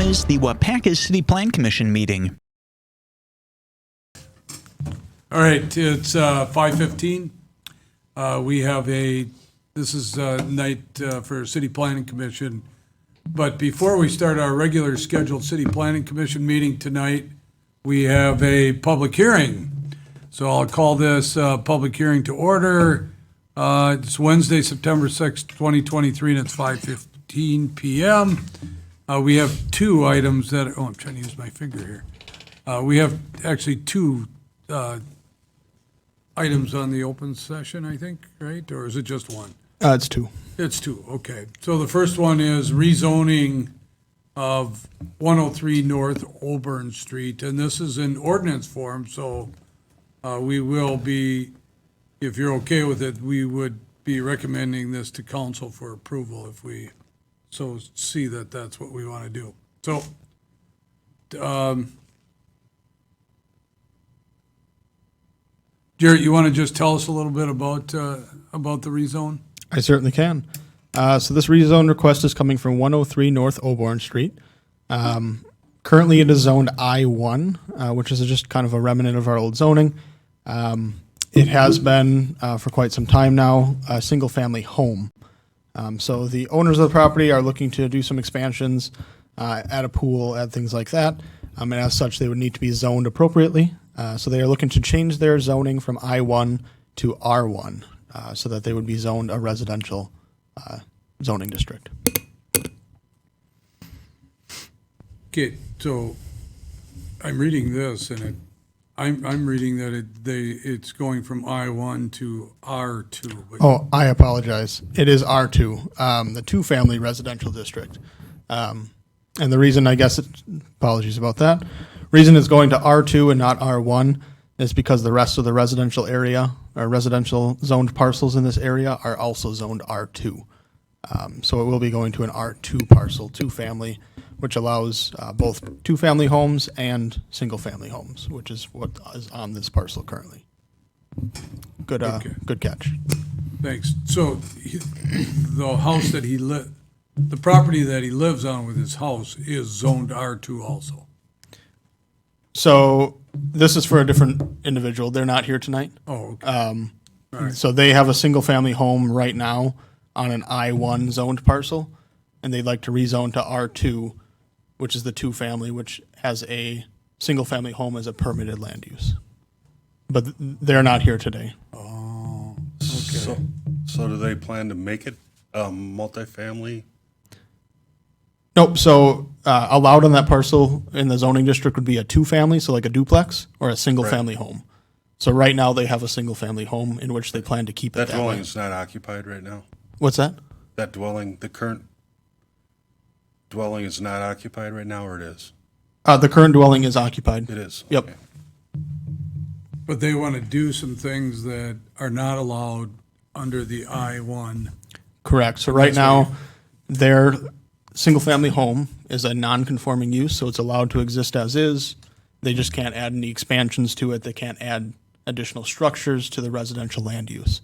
is the Waupaca City Plan Commission meeting. All right, it's 5:15. This is night for City Planning Commission. But before we start our regular scheduled City Planning Commission meeting tonight, we have a public hearing. So I'll call this public hearing to order. It's Wednesday, September 6th, 2023, and it's 5:15 p.m. We have two items that, I'm trying to use my finger here. We have actually two items on the open session, I think, right? Or is it just one? It's two. It's two, okay. So the first one is rezoning of 103 North Auburn Street, and this is in ordinance form, so we will be, if you're okay with it, we would be recommending this to council for approval if we so see that that's what we want to do. So, Jarrett, you want to just tell us a little bit about the rezone? I certainly can. So this rezone request is coming from 103 North Auburn Street. Currently, it is zoned I-1, which is just kind of a remnant of our old zoning. It has been, for quite some time now, a single-family home. So the owners of the property are looking to do some expansions, add a pool, add things like that. And as such, they would need to be zoned appropriately. So they are looking to change their zoning from I-1 to R1, so that they would be zoned a residential zoning district. Okay, so I'm reading this, and I'm reading that it's going from I-1 to R2. But Oh, I apologize. It is R2, the two-family residential district. And the reason, apologies about that, reason it's going to R2 and not R1 is because the rest of the residential area, or residential zoned parcels in this area, are also zoned R2. So it will be going to an R2 parcel, two-family, which allows both two-family homes and single-family homes, which is what is on this parcel currently. Good, Okay. Good catch. Thanks. So the house that the property that he lives on with his house is zoned R2 also. So this is for a different individual. They're not here tonight. Oh, okay. All right. So they have a single-family home right now on an I-1 zoned parcel, and they'd like to rezone to R2, which is the two-family, which has a single-family home as a permitted land use. But they're not here today. Oh, okay. So do they plan to make it multifamily? Nope. So allowed on that parcel in the zoning district would be a two-family, so like a duplex, or a single-family home. So right now they have a single-family home in which they plan to keep it That that dwelling way. is not occupied right now? What's that? That dwelling, the current dwelling is not occupied right now, or it is? The current dwelling is occupied. It is? Yep. Okay. But they want to do some things that are not allowed under the I-1. Correct. So right That's now, their single-family home is a non-conforming use, so it's allowed to exist as is. They just can't add any expansions to it. They can't add additional structures to the residential land use.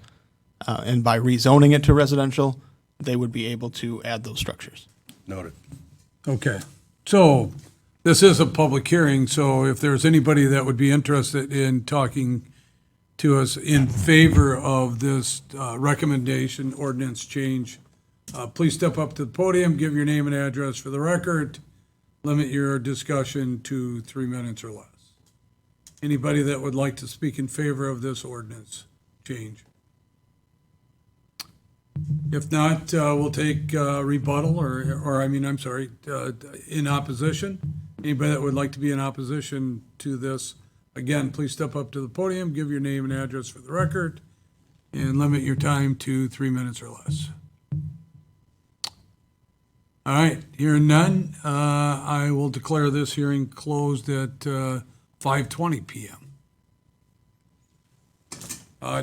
And by rezoning it to residential, they would be able to add those structures. Noted. Okay. So this is a public hearing, so if there's anybody that would be interested in talking to us in favor of this recommendation, ordinance change, please step up to the podium, give your name and address for the record, limit your discussion to 3 minutes or less. Anybody that would like to speak in favor of this ordinance change? If not, we'll take rebuttal in opposition. Anybody that would like to be in opposition to this, again, please step up to the podium, give your name and address for the record, and limit your time to 3 minutes or less. All right, hearing none, I will declare this hearing closed at 5:20 p.m.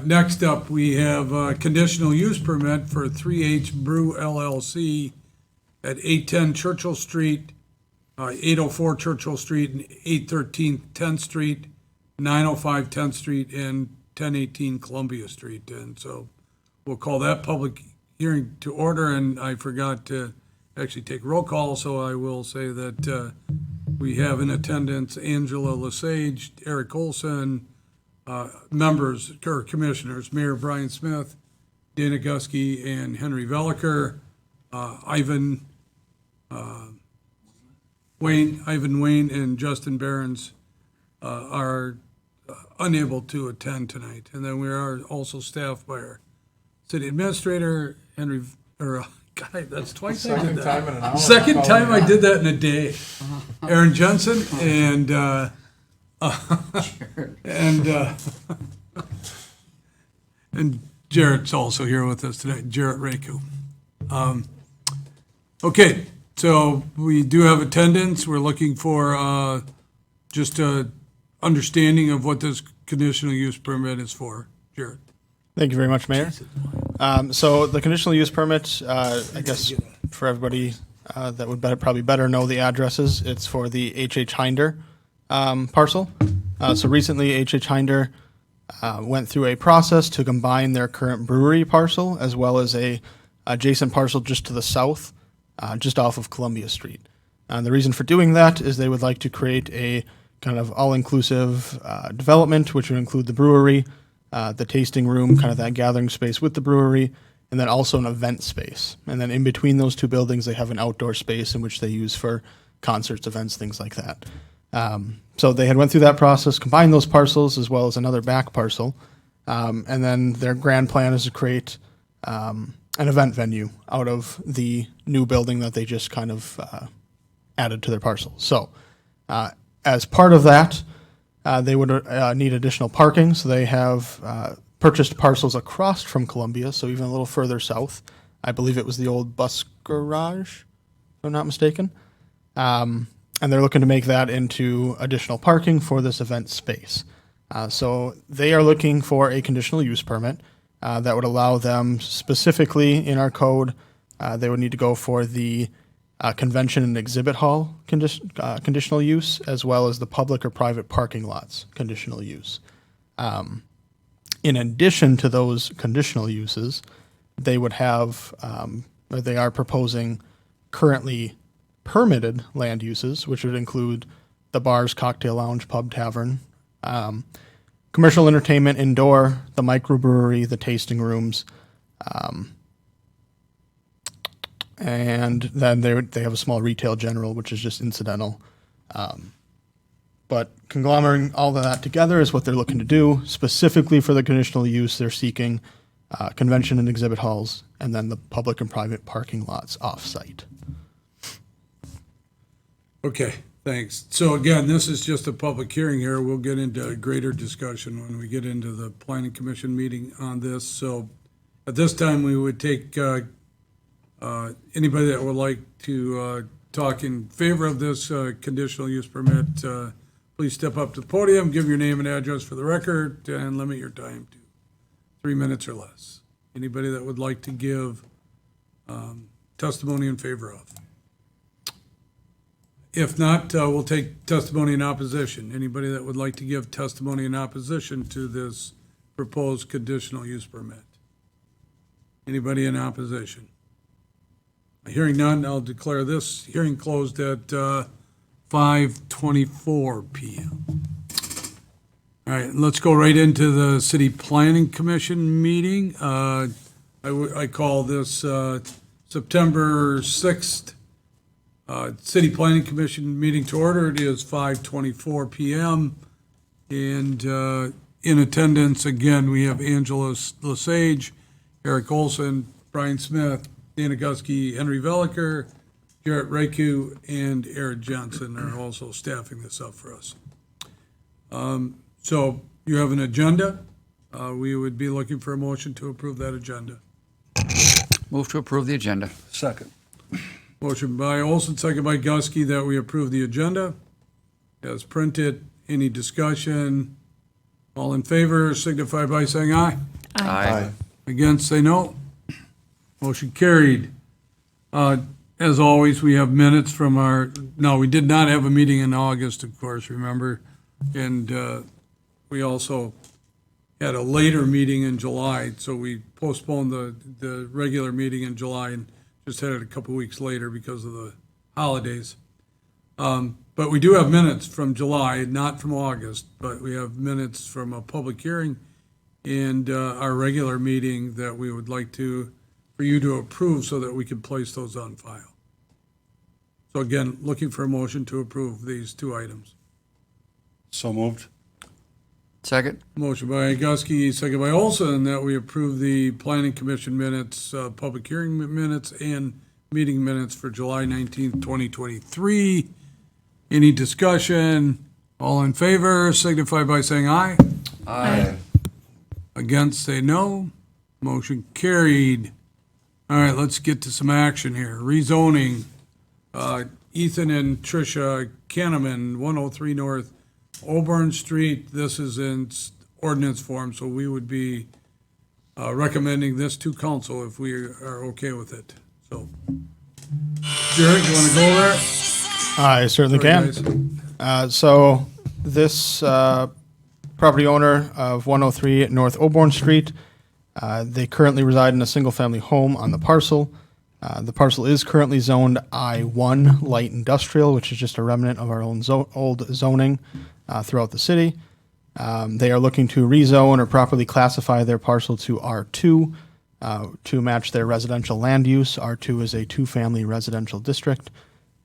Next up, we have a conditional use permit for 3H Brew LLC at 810 Churchill Street, 804 Churchill Street, and 813 10th Street, 905 10th Street, and 1018 Columbia Street. And so we'll call that public hearing to order, and I forgot to actually take roll call, so I will say that we have in attendance Angela Lesage, Eric Olson, members or commissioners, Mayor Brian Smith, Dana Gusky, and Henry Veliker, Ivan Wayne, and Justin Behrens are unable to attend tonight. And then we are also staffed by our city administrator, Henry, God, that's twice I did that. time in an hour. Second time I did that in a day. Aaron Jensen and and Jarrett's also here with us tonight, Jarrett Raku. Okay, so we do have attendance. We're looking for just a understanding of what this conditional use permit is for. Jarrett. Thank you very much, Mayor. So the conditional use permit, I guess for everybody that would probably better know the addresses, it's for the H.H. Hinder parcel. So recently, H.H. Hinder went through a process to combine their current brewery parcel as well as a adjacent parcel just to the south, just off of Columbia Street. And the reason for doing that is they would like to create a kind of all-inclusive development, which would include the brewery, the tasting room, kind of that gathering space with the brewery, and then also an event space. And then in between those two buildings, they have an outdoor space in which they use for concerts, events, things like that. So they had went through that process, combined those parcels as well as another back parcel, and then their grand plan is to create an event venue out of the new building that they just kind of added to their parcel. So as part of that, they would need additional parking, so they have purchased parcels across from Columbia, so even a little further south. I believe it was the old bus garage, if I'm not mistaken. And they're looking to make that into additional parking for this event space. So they are looking for a conditional use permit that would allow them, specifically in our code, they would need to go for the convention and exhibit hall conditional use, as well as the public or private parking lots conditional use. In addition to those conditional uses, they would have, or they are proposing currently permitted land uses, which would include the bars, cocktail lounge, pub, tavern, commercial entertainment indoor, the microbrewery, the tasting rooms, and then they have a small retail general, which is just incidental. But conglomerating all of that together is what they're looking to do. Specifically for the conditional use, they're seeking convention and exhibit halls, and then the public and private parking lots off-site. Okay, thanks. So again, this is just a public hearing here. We'll get into a greater discussion when we get into the planning commission meeting on this. So at this time, we would take anybody that would like to talk in favor of this conditional use permit. Please step up to the podium, give your name and address for the record, and limit your time to 3 minutes or less. Anybody that would like to give testimony in favor of? If not, we'll take testimony in opposition. Anybody that would like to give testimony in opposition to this proposed conditional use permit? Anybody in opposition? Hearing none, I'll declare this hearing closed at 5:24 p.m. All right, let's go right into the City Planning Commission meeting. I call this September 6th City Planning Commission meeting to order. It is 5:24 p.m. And in attendance, again, we have Angela Lesage, Eric Olson, Brian Smith, Dana Gusky, Henry Veliker, Jarrett Raku, and Aaron Johnson are also staffing this up for us. So you have an agenda. We would be looking for a motion to approve that agenda. Move to approve the agenda. Second. Motion by Olson, second by Gusky, that we approve the agenda as printed. Any discussion? All in favor signify by saying aye. Aye. Against, say no. Motion carried. As always, we have minutes from we did not have a meeting in August, of course, remember? And we also had a later meeting in July, so we postponed the regular meeting in July and just had it a couple weeks later because of the holidays. But we do have minutes from July, not from August, but we have minutes from a public hearing and our regular meeting that we would like for you to approve so that we can place those on file. So again, looking for a motion to approve these two items. So moved. Second? Motion by Gusky, second by Olson, that we approve the planning commission minutes, public hearing minutes, and meeting minutes for July 19th, 2023. Any discussion? All in favor signify by saying aye. Aye. Against, say no. Motion carried. All right, let's get to some action here. Rezoning, Ethan and Tricia Canneman, 103 North Auburn Street. This is in ordinance form, so we would be recommending this to council if we are okay with it. So, Jared, you want to go there? I certainly Sorry, can. guys. So this property owner of 103 North Auburn Street, they currently reside in a single-family home on the parcel. The parcel is currently zoned I-1 light industrial, which is just a remnant of our own old zoning throughout the city. They are looking to rezone or properly classify their parcel to R2 to match their residential land use. R2 is a two-family residential district.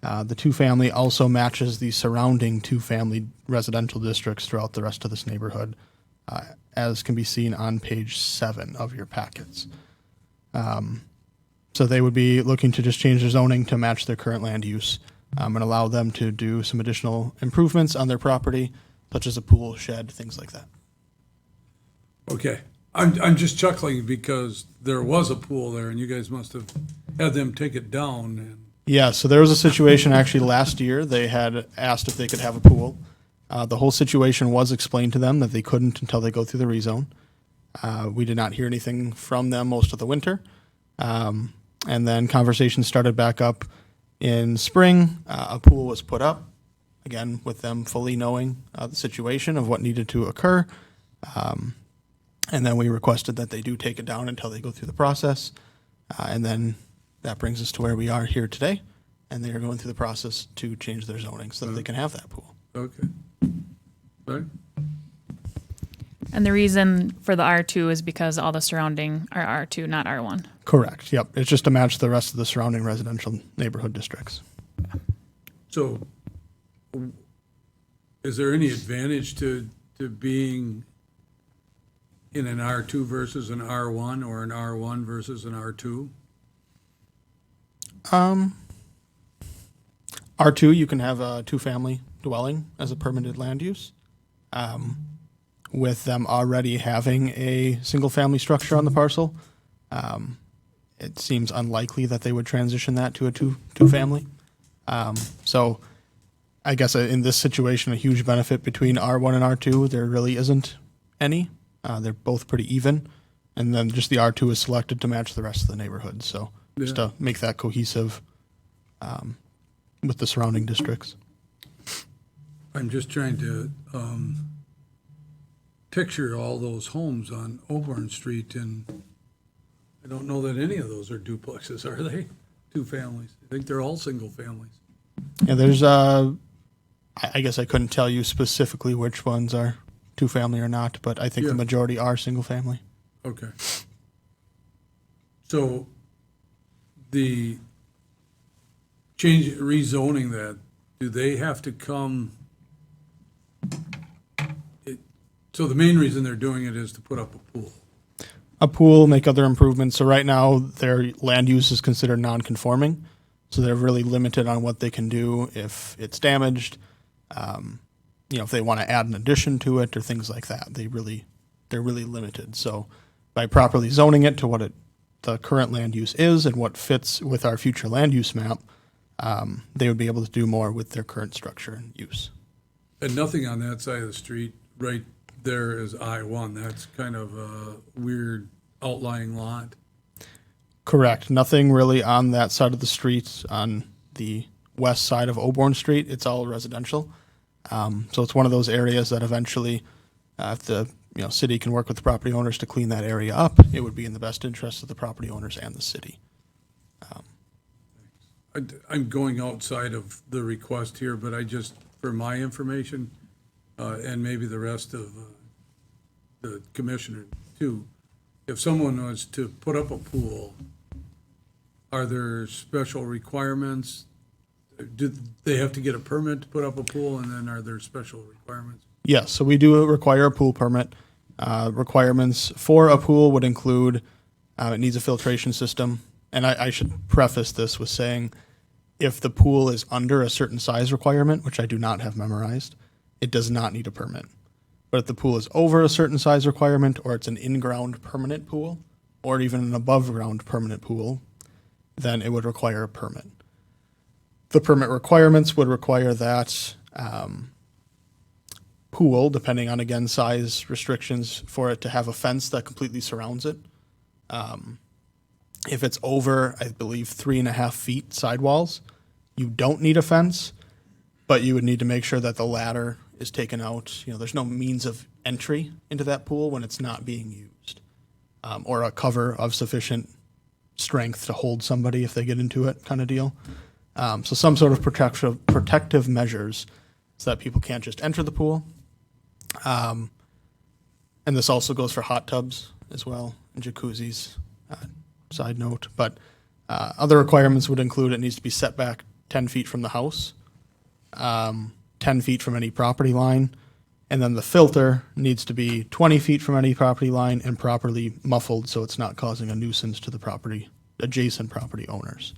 The two-family also matches the surrounding two-family residential districts throughout the rest of this neighborhood, as can be seen on page 7 of your packets. So they would be looking to just change their zoning to match their current land use and allow them to do some additional improvements on their property, such as a pool, shed, things like that. Okay. I'm just chuckling because there was a pool there and you guys must have had them take it down. And Yeah, so there was a situation actually last year. They had asked if they could have a pool. The whole situation was explained to them that they couldn't until they go through the rezone. We did not hear anything from them most of the winter. And then conversations started back up in spring. A pool was put up, again, with them fully knowing the situation of what needed to occur. And then we requested that they do take it down until they go through the process. And then that brings us to where we are here today. And they are going through the process to change their zoning so that they can have that pool. okay. All right. And the reason for the R2 is because all the surrounding are R2, not R1. Correct. Yep. It's just to match the rest of the surrounding residential neighborhood districts. So is there any advantage to being in an R2 versus an R1 or an R1 versus an R2? R2, you can have a two-family dwelling as a permitted land use. With them already having a single-family structure on the parcel, it seems unlikely that they would transition that to a two-family. So I guess in this situation, a huge benefit between R1 and R2, there really isn't any. They're both pretty even. And then just the R2 is selected to match the rest of the neighborhood. So just to make that cohesive with the surrounding districts. I'm just trying to picture all those homes on Auburn Street, and I don't know that any of those are duplexes, are they? Two families. I think they're all single families. Yeah, there's I guess I couldn't tell you specifically which ones are two-family or not, but I think Yeah. the majority are single-family. Okay. So the rezoning that, do they have to come? So the main reason they're doing it is to put up a pool. A pool, make other improvements. So right now, their land use is considered non-conforming, so they're really limited on what they can do if it's damaged. If they want to add an addition to it or things like that, they're really limited. So by properly zoning it to what the current land use is and what fits with our future land use map, they would be able to do more with their current structure and use. And nothing on that side of the street right there is I-1. That's kind of a weird outlying lot. Correct. Nothing really on that side of the street on the west side of Auburn Street. It's all residential. So it's one of those areas that eventually, if the city can work with the property owners to clean that area up, it would be in the best interest of the property owners and the city. I'm going outside of the request here, but I just, for my information, and maybe the rest of the commissioner too, if someone was to put up a pool, are there special requirements? Do they have to get a permit to put up a pool, and then are there special requirements? Yes, so we do require a pool permit. Requirements for a pool would include it needs a filtration system. And I should preface this with saying if the pool is under a certain size requirement, which I do not have memorized, it does not need a permit. But if the pool is over a certain size requirement, or it's an in-ground permanent pool, or even an above-ground permanent pool, then it would require a permit. The permit requirements would require that pool, depending on, again, size restrictions, for it to have a fence that completely surrounds it. If it's over, I believe, 3.5 feet sidewalls, you don't need a fence, but you would need to make sure that the ladder is taken out. You know, there's no means of entry into that pool when it's not being used, or a cover of sufficient strength to hold somebody if they get into it, kind of deal. So some sort of protective measures so that people can't just enter the pool. And this also goes for hot tubs as well, and jacuzzis, side note. But other requirements would include it needs to be set back 10 feet from the house, 10 feet from any property line, and then the filter needs to be 20 feet from any property line and properly muffled so it's not causing a nuisance to the adjacent property owners.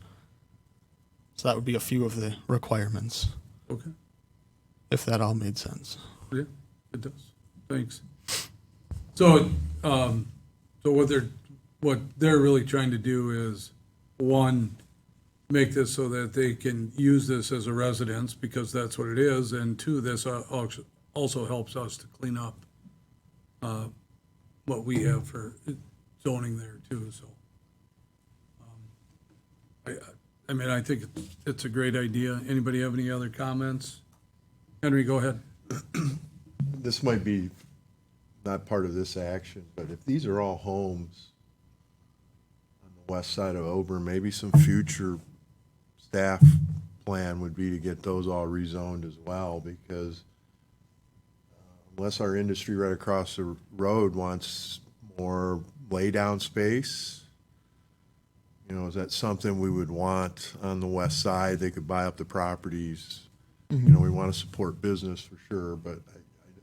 So that would be a few of the requirements, Okay, if that all made sense. yeah, it does. Thanks. So, what they're really trying to do is, one, make this so that they can use this as a residence, because that's what it is, and two, this also helps us to clean up what we have for zoning there too, so. I mean, I think it's a great idea. Anybody have any other comments? Henry, go ahead. This might be not part of this action, but if these are all homes on the west side of Auburn, maybe some future staff plan would be to get those all rezoned as well, because unless our industry right across the road wants more laydown space, you know, is that something we would want on the west side? They could buy up the properties. You know, we want to support business for sure, but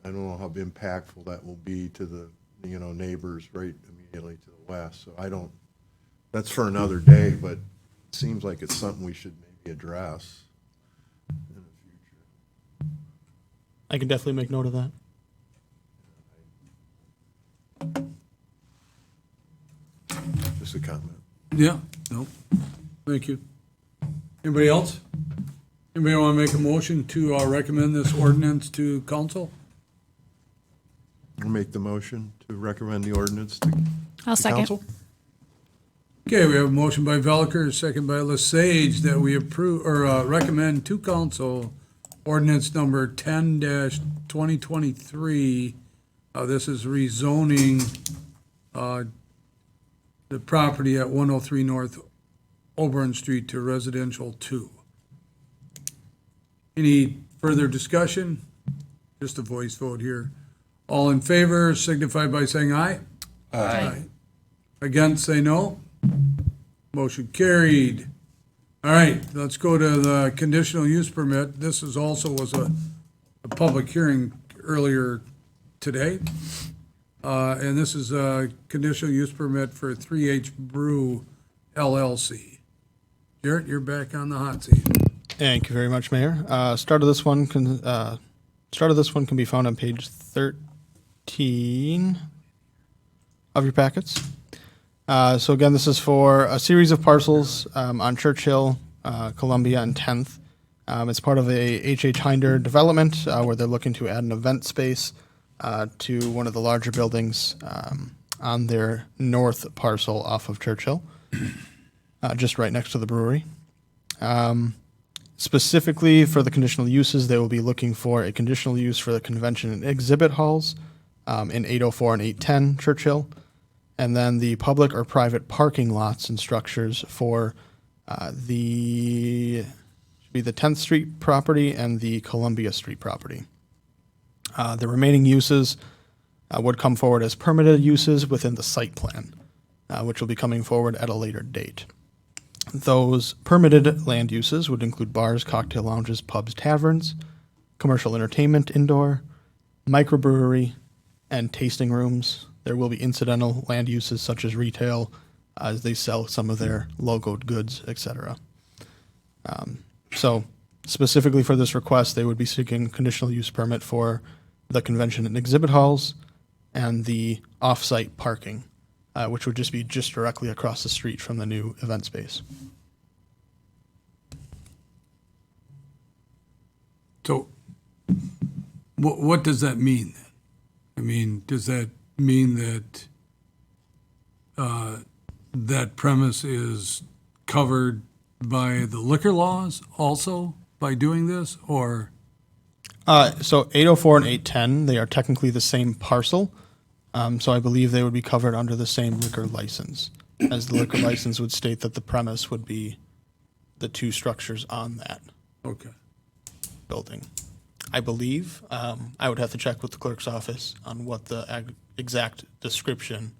I don't know how impactful that will be to the, you know, neighbors right immediately to the west. So that's for another day, but it seems like it's something we should maybe address in the future. I can definitely make note of that. Just a comment. Yeah, no, thank you. Anybody else? Anybody want to make a motion to recommend this ordinance to council? I'll make the motion to recommend the ordinance to I'll to second. council. Okay, we have a motion by Velker, a second by Lesage, that we approve, or recommend to council ordinance number 10-2023. This is rezoning the property at 103 North Auburn Street to residential 2. Any further discussion? Just a voice vote here. All in favor signify by saying aye. Aye. Against, say no. Motion carried. All right, let's go to the conditional use permit. This was a public hearing earlier today. And this is a conditional use permit for 3H Brew LLC. Jarrett, you're back on the hot seat. Thank you very much, Mayor. Start of this one can be found on page 13 of your packets. So again, this is for a series of parcels on Churchill, Columbia, and 10th. It's part of a H.H. Hinder development where they're looking to add an event space to one of the larger buildings on their north parcel off of Churchill, just right next to the brewery. Specifically for the conditional uses, they will be looking for a conditional use for the convention and exhibit halls in 804 and 810 Churchill, and then the public or private parking lots and structures for the Be the 10th Street property and the Columbia Street property. The remaining uses would come forward as permitted uses within the site plan, which will be coming forward at a later date. Those permitted land uses would include bars, cocktail lounges, pubs, taverns, commercial entertainment indoor, microbrewery, and tasting rooms. There will be incidental land uses such as retail, as they sell some of their logoed goods, etc. So specifically for this request, they would be seeking conditional use permit for the convention and exhibit halls and the off-site parking, which would just be just directly across the street from the new event space. So what does that mean then? I mean, does that mean that that premise is covered by the liquor laws also by doing this, or? So 804 and 810, they are technically the same parcel. So I believe they would be covered under the same liquor license, as the liquor license would state that the premise would be the two structures on that Okay. building. I believe, I would have to check with the clerk's office on what the exact description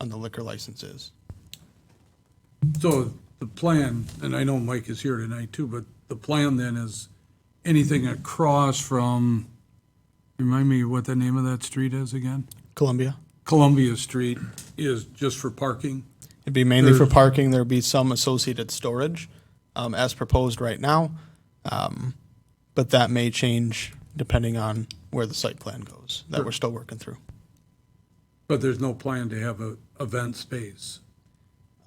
on the liquor license is. So the plan, and I know Mike is here tonight too, but the plan then is anything across from, remind me what the name of that street is again? Columbia. Columbia Street is just for parking? It'd be mainly for There's- parking. There'd be some associated storage, as proposed right now. But that may change depending on where the site plan goes, that we're still working through. But there's no plan to have a event space?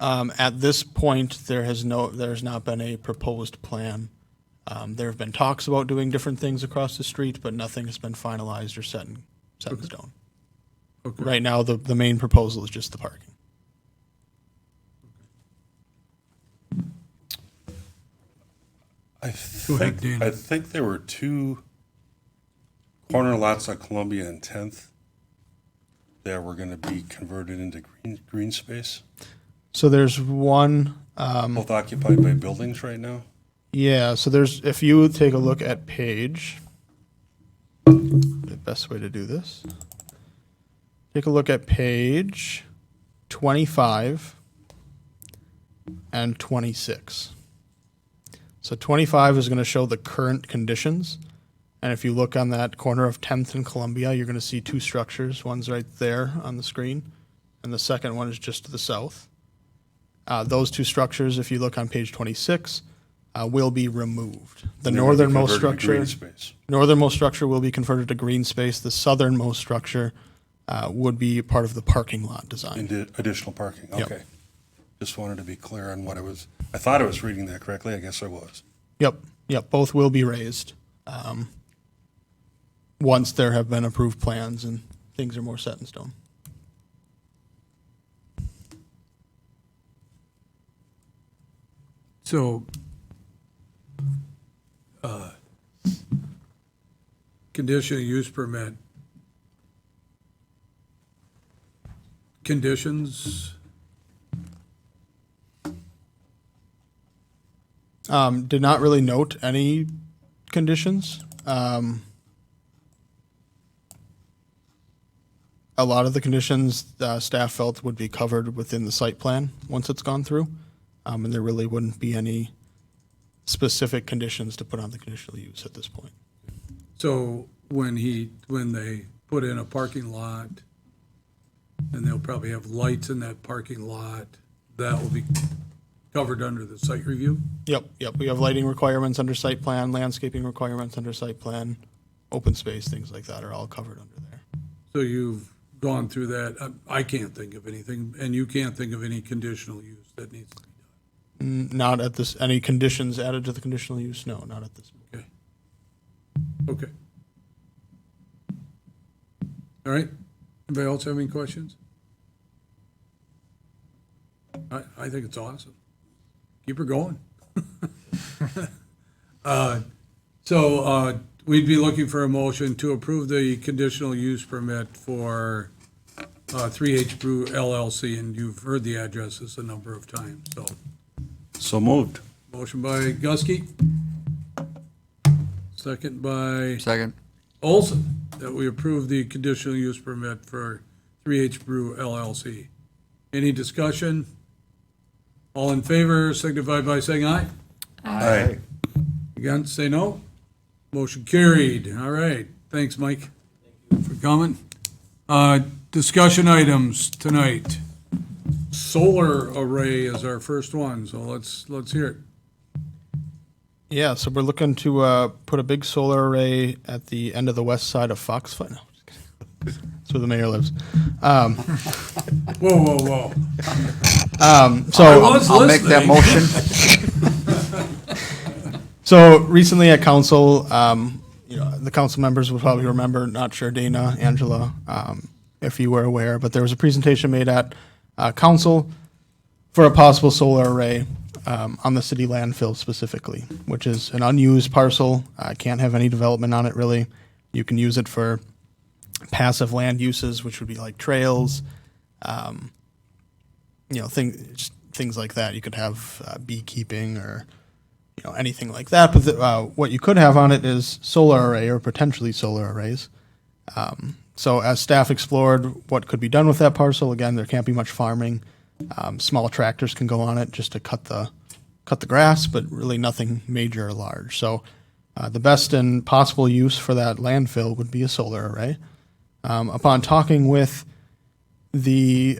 At this point, there's not been a proposed plan. There have been talks about doing different things across the street, but nothing has been finalized or set in stone. Okay. Right now, the main proposal is just the parking. Go ahead, Dana. I think there were two corner lots on Columbia and 10th that were going to be converted into green space, So there's one, both occupied by buildings right now. yeah, so if you take a look at the best way to do this, take a look at page 25 and 26. So 25 is going to show the current conditions. And if you look on that corner of 10th and Columbia, you're going to see two structures. One's right there on the screen, and the second one is just to the south. Those two structures, if you look on page 26, will be removed. The And they're gonna be northernmost converted to green structure, space. northernmost structure will be converted to green space. The southernmost structure would be part of the parking lot design. Into additional parking, Yep. okay. Just wanted to be clear on what it was. I thought I was reading that correctly, I guess I was. Yep, both will be raised once there have been approved plans and things are more set in stone. So, conditional use permit. Conditions, Did not really note any conditions. A lot of the conditions staff felt would be covered within the site plan once it's gone through, and there really wouldn't be any specific conditions to put on the conditional use at this point. so when they put in a parking lot, and they'll probably have lights in that parking lot, that will be covered under the site review? Yep. We have lighting requirements under site plan, landscaping requirements under site plan, open space, things like that are all covered under there. So you've gone through that. I can't think of anything, and you can't think of any conditional use that needs to be done. Not at this, any conditions added to the conditional use? No, not at this. Okay. Okay. All right. Anybody else have any questions? I think it's awesome. Keep her going. So we'd be looking for a motion to approve the conditional use permit for 3H Brew LLC, and you've heard the addresses a number of times, so. So moved. Motion by Gusky, second by Second. Olson, that we approve the conditional use permit for 3H Brew LLC. Any discussion? All in favor signify by saying aye. Aye. Against, say no. Motion carried. All right. Thanks, Mike, for coming. Discussion items tonight. Solar array is our first one, so let's hear it. Yeah, so we're looking to put a big solar array at the end of the west side of Foxfire. No, just kidding. That's where the mayor lives. Whoa, whoa, whoa. So I'll make that motion. So recently at council, the council members will probably remember, not sure Dana, Angela, if you were aware, but there was a presentation made at council for a possible solar array on the city landfill specifically, which is an unused parcel. Can't have any development on it really. You can use it for passive land uses, which would be like trails, things like that. You could have beekeeping or anything like that. But what you could have on it is solar array or potentially solar arrays. So as staff explored what could be done with that parcel, again, there can't be much farming. Small tractors can go on it just to cut the grass, but really nothing major or large. So the best and possible use for that landfill would be a solar array. Upon talking with the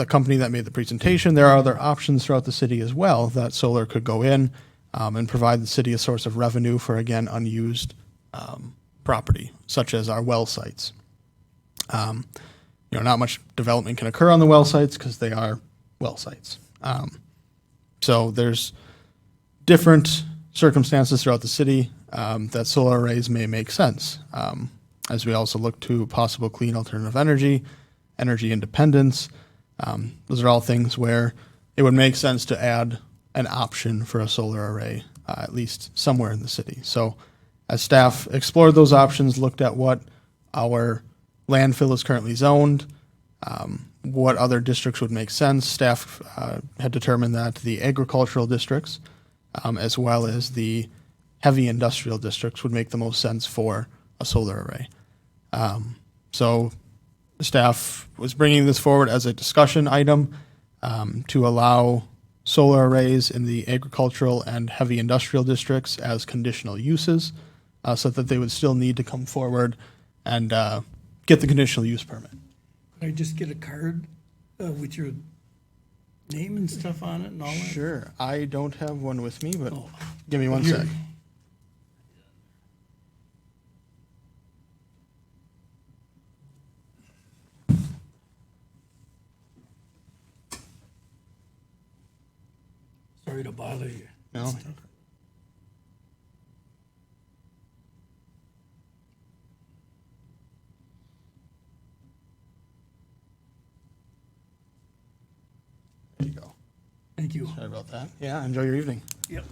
company that made the presentation, there are other options throughout the city as well that solar could go in and provide the city a source of revenue for, again, unused property, such as our well sites. Not much development can occur on the well sites because they are well sites. So there's different circumstances throughout the city that solar arrays may make sense. As we also look to possible clean alternative energy independence. Those are all things where it would make sense to add an option for a solar array, at least somewhere in the city. So as staff explored those options, looked at what our landfill is currently zoned, what other districts would make sense, staff had determined that the agricultural districts, as well as the heavy industrial districts, would make the most sense for a solar array. So staff was bringing this forward as a discussion item to allow solar arrays in the agricultural and heavy industrial districts as conditional uses, so that they would still need to come forward and get the conditional use permit. Could I just get a card with your name and stuff on it and all that? Sure, I don't have one with me, but Oh. give me one Here. sec. Sorry to bother you. No. There you go. Thank you. Sorry about that. Yeah, enjoy your evening. Yep.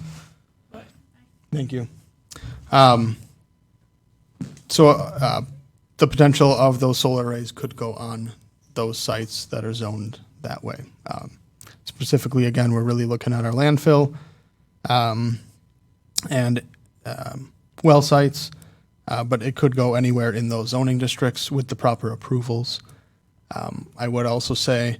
Thank you. So the potential of those solar arrays could go on those sites that are zoned that way. Specifically, again, we're really looking at our landfill and well sites, but it could go anywhere in those zoning districts with the proper approvals. I would also say,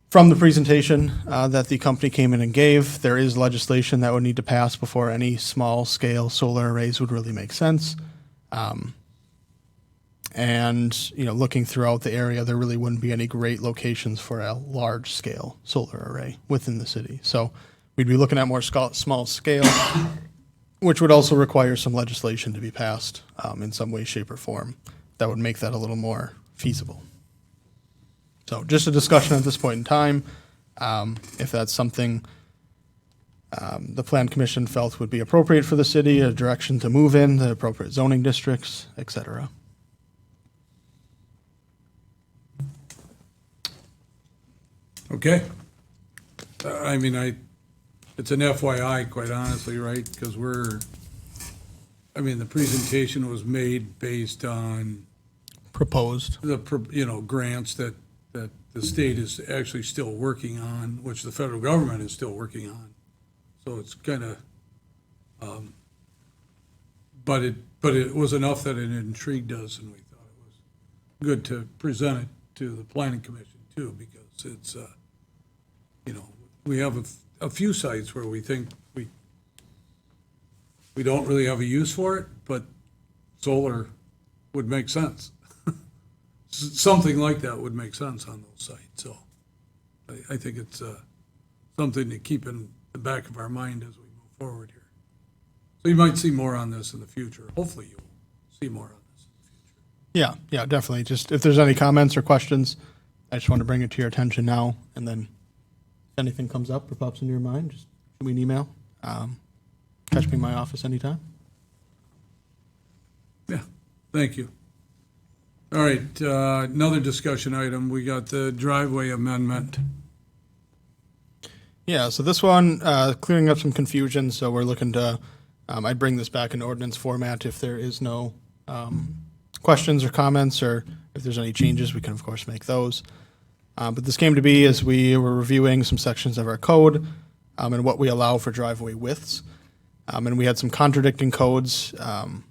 from the presentation that the company came in and gave, there is legislation that would need to pass before any small-scale solar arrays would really make sense. And, looking throughout the area, there really wouldn't be any great locations for a large-scale solar array within the city. So we'd be looking at more small scale, which would also require some legislation to be passed in some way, shape, or form that would make that a little more feasible. So just a discussion at this point in time. If that's something the Plan Commission felt would be appropriate for the city, a direction to move in, the appropriate zoning districts, et cetera. Okay. It's an FYI, quite honestly, right? Because the presentation was made based on Proposed. the, grants that the state is actually still working on, which the federal government is still working on. So it's kind of, But it was enough that it intrigued us, and we thought it was good to present it to the planning commission too, because it's, we have a few sites where we think we don't really have a use for it, but solar would make sense. Something like that would make sense on those sites, so I think it's something to keep in the back of our mind as we move forward here. So you might see more on this in the future. Hopefully you will see more on this in the future. Yeah, definitely. Just if there's any comments or questions, I just want to bring it to your attention now. And then if anything comes up or pops into your mind, just shoot me an email. Catch me in my office anytime. Yeah, thank you. All right, another discussion item. We got the driveway amendment. Yeah, so this one, clearing up some confusion. So we're looking to, I'd bring this back in ordinance format if there is no questions or comments, or if there's any changes, we can of course make those. But this came to be as we were reviewing some sections of our code and what we allow for driveway widths. And we had some contradicting codes.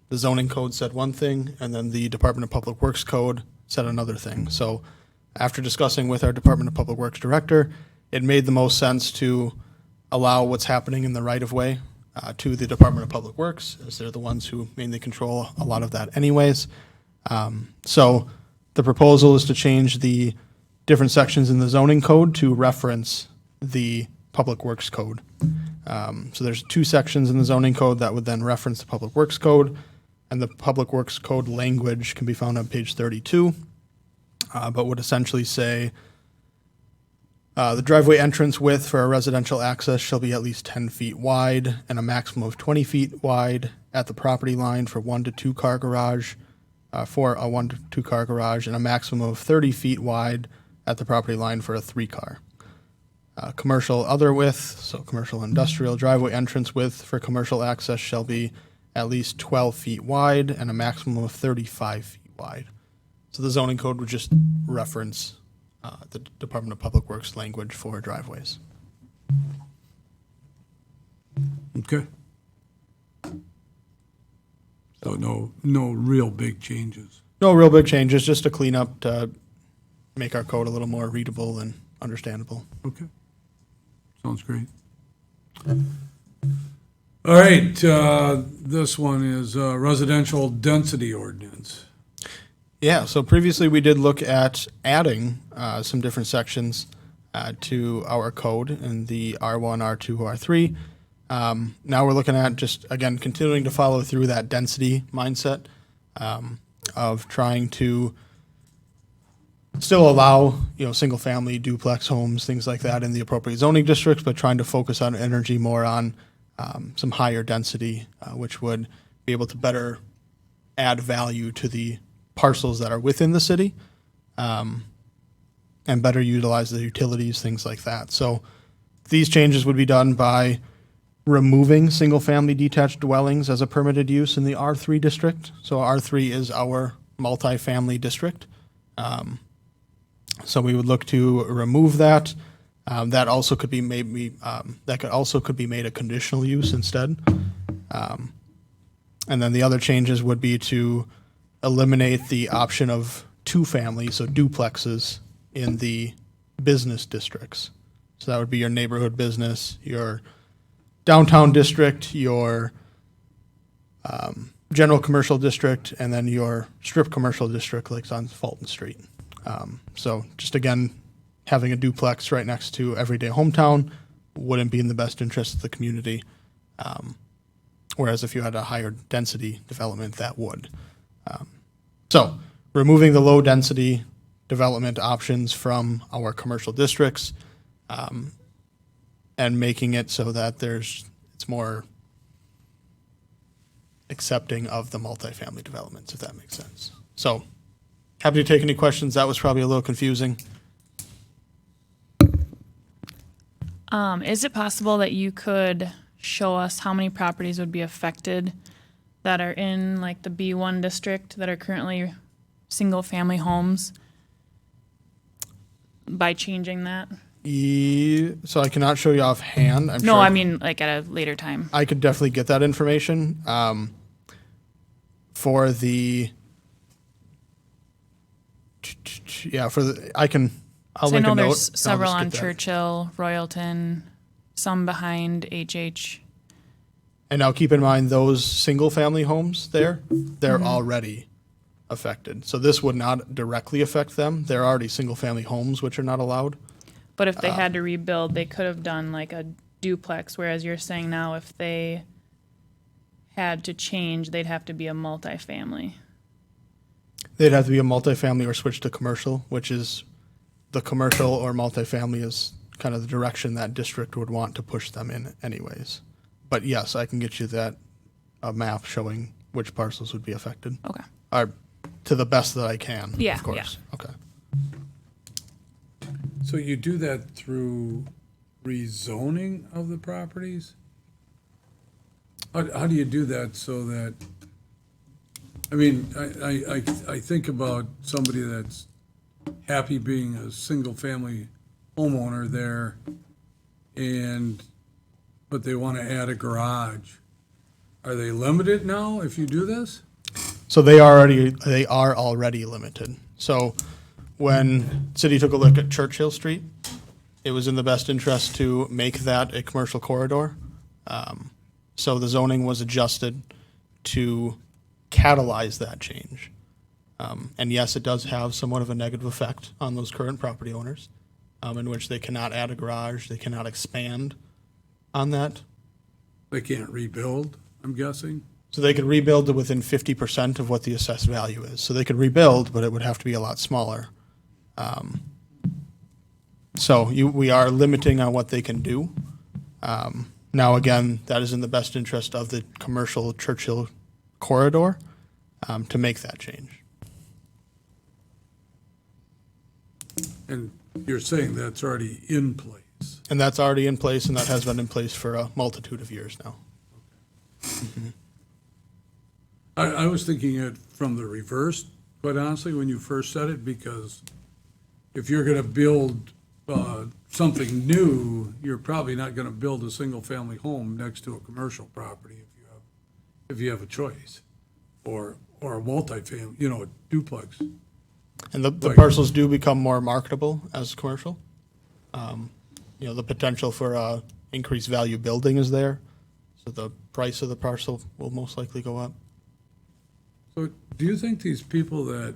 The zoning code said one thing, and then the Department of Public Works code said another thing. So after discussing with our Department of Public Works director, it made the most sense to allow what's happening in the right-of-way to the Department of Public Works, as they're the ones who mainly control a lot of that anyways. So the proposal is to change the different sections in the zoning code to reference the Public Works code. So there's two sections in the zoning code that would then reference the Public Works code, and the Public Works code language can be found on page 32, but would essentially say the driveway entrance width for a residential access shall be at least 10 feet wide and a maximum of 20 feet wide at the property line for 1 to 2 car garage, for a 1 to 2 car garage, and a maximum of 30 feet wide at the property line for a 3 car. Commercial other width, so commercial industrial driveway entrance width for commercial access shall be at least 12 feet wide and a maximum of 35 feet wide. So the zoning code would just reference the Department of Public Works language for driveways. Okay. So no real big changes. No real big changes, just a cleanup to make our code a little more readable and understandable. Okay. Sounds great. All right, this one is residential density ordinance. Yeah, so previously we did look at adding some different sections to our code in the R1, R2, R3. Now we're looking at just, again, continuing to follow through that density mindset of trying to still allow, single-family duplex homes, things like that in the appropriate zoning districts, but trying to focus on energy more on some higher density, which would be able to better add value to the parcels that are within the city, and better utilize the utilities, things like that. So these changes would be done by removing single-family detached dwellings as a permitted use in the R3 district. So R3 is our multifamily district. So we would look to remove that. That also could be made. Could be made a conditional use instead. And then the other changes would be to eliminate the option of two families, so duplexes, in the business districts. So that would be your neighborhood business, your downtown district, your general commercial district, and then your strip commercial district, like on Fulton Street. So just again, having a duplex right next to everyday hometown wouldn't be in the best interest of the community. Whereas if you had a higher density development, that would. So removing the low density development options from our commercial districts, and making it so that it's more accepting of the multifamily developments, if that makes sense. So happy to take any questions. That was probably a little confusing. Is it possible that you could show us how many properties would be affected that are in like the B1 district that are currently single-family homes by changing that? So I cannot show you offhand. No, I mean like at a later time. I could definitely get that information. for the, yeah, for the, I'll So I make a know note. there's and I'll several just on get that. Churchill, Royalton, some behind HH. And now keep in mind, those single-family homes there, they're already affected. So this would not directly affect them. They're already single-family homes, which are not allowed. But if they had to rebuild, they could have done like a duplex, whereas you're saying now if they had to change, they'd have to be a multifamily. They'd have to be a multifamily or switch to commercial, which is the commercial or multifamily is kind of the direction that district would want to push them in anyways. But yes, I can get you a map showing which parcels would be affected. Okay. Or to the best that I can, Yeah, of course. Okay. So you do that through rezoning of the properties? How do you do that so that, I mean, I think about somebody that's happy being a single-family homeowner there, but they want to add a garage. Are they limited now if you do this? So they are already limited. So when city took a look at Churchill Street, it was in the best interest to make that a commercial corridor. So the zoning was adjusted to catalyze that change. And yes, it does have somewhat of a negative effect on those current property owners, in which they cannot add a garage, they cannot expand on that. They can't rebuild, I'm guessing? So they could rebuild to within 50% of what the assessed value is. So they could rebuild, but it would have to be a lot smaller. We are limiting on what they can do. Now, again, that is in the best interest of the commercial Churchill corridor to make that change. And you're saying that's already in place? And that's already in place, and that has been in place for a multitude of years now. I was thinking it from the reverse, quite honestly, when you first said it, because if you're gonna build something new, you're probably not gonna build a single-family home next to a commercial property if you have a choice, or a multifamily, a duplex. And the Right. parcels do become more marketable as commercial. The potential for increased value building is there, so the price of the parcel will most likely go up. So do you think these people that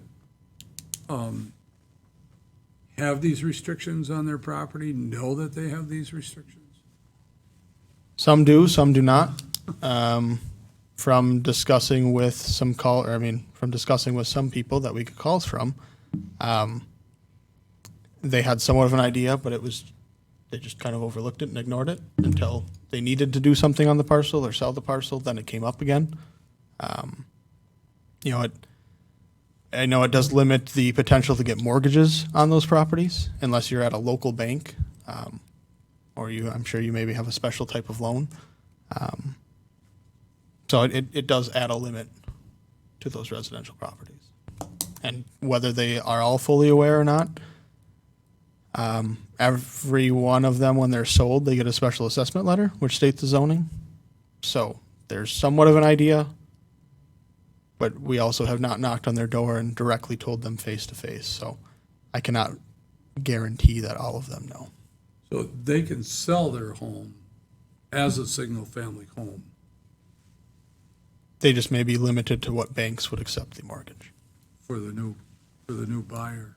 have these restrictions on their property know that they have these restrictions? Some do, some do not. From discussing with some people that we get calls from, they had somewhat of an idea, but they just kind of overlooked it and ignored it until they needed to do something on the parcel or sell the parcel. Then it came up again. I know it does limit the potential to get mortgages on those properties unless you're at a local bank, or I'm sure you maybe have a special type of loan. So it does add a limit to those residential properties. And whether they are all fully aware or not, every one of them, when they're sold, they get a special assessment letter, which states the zoning. So there's somewhat of an idea, but we also have not knocked on their door and directly told them face to face. So I cannot guarantee that all of them know. So they can sell their home as a single-family home. They just may be limited to what banks would accept the mortgage. For the new buyer.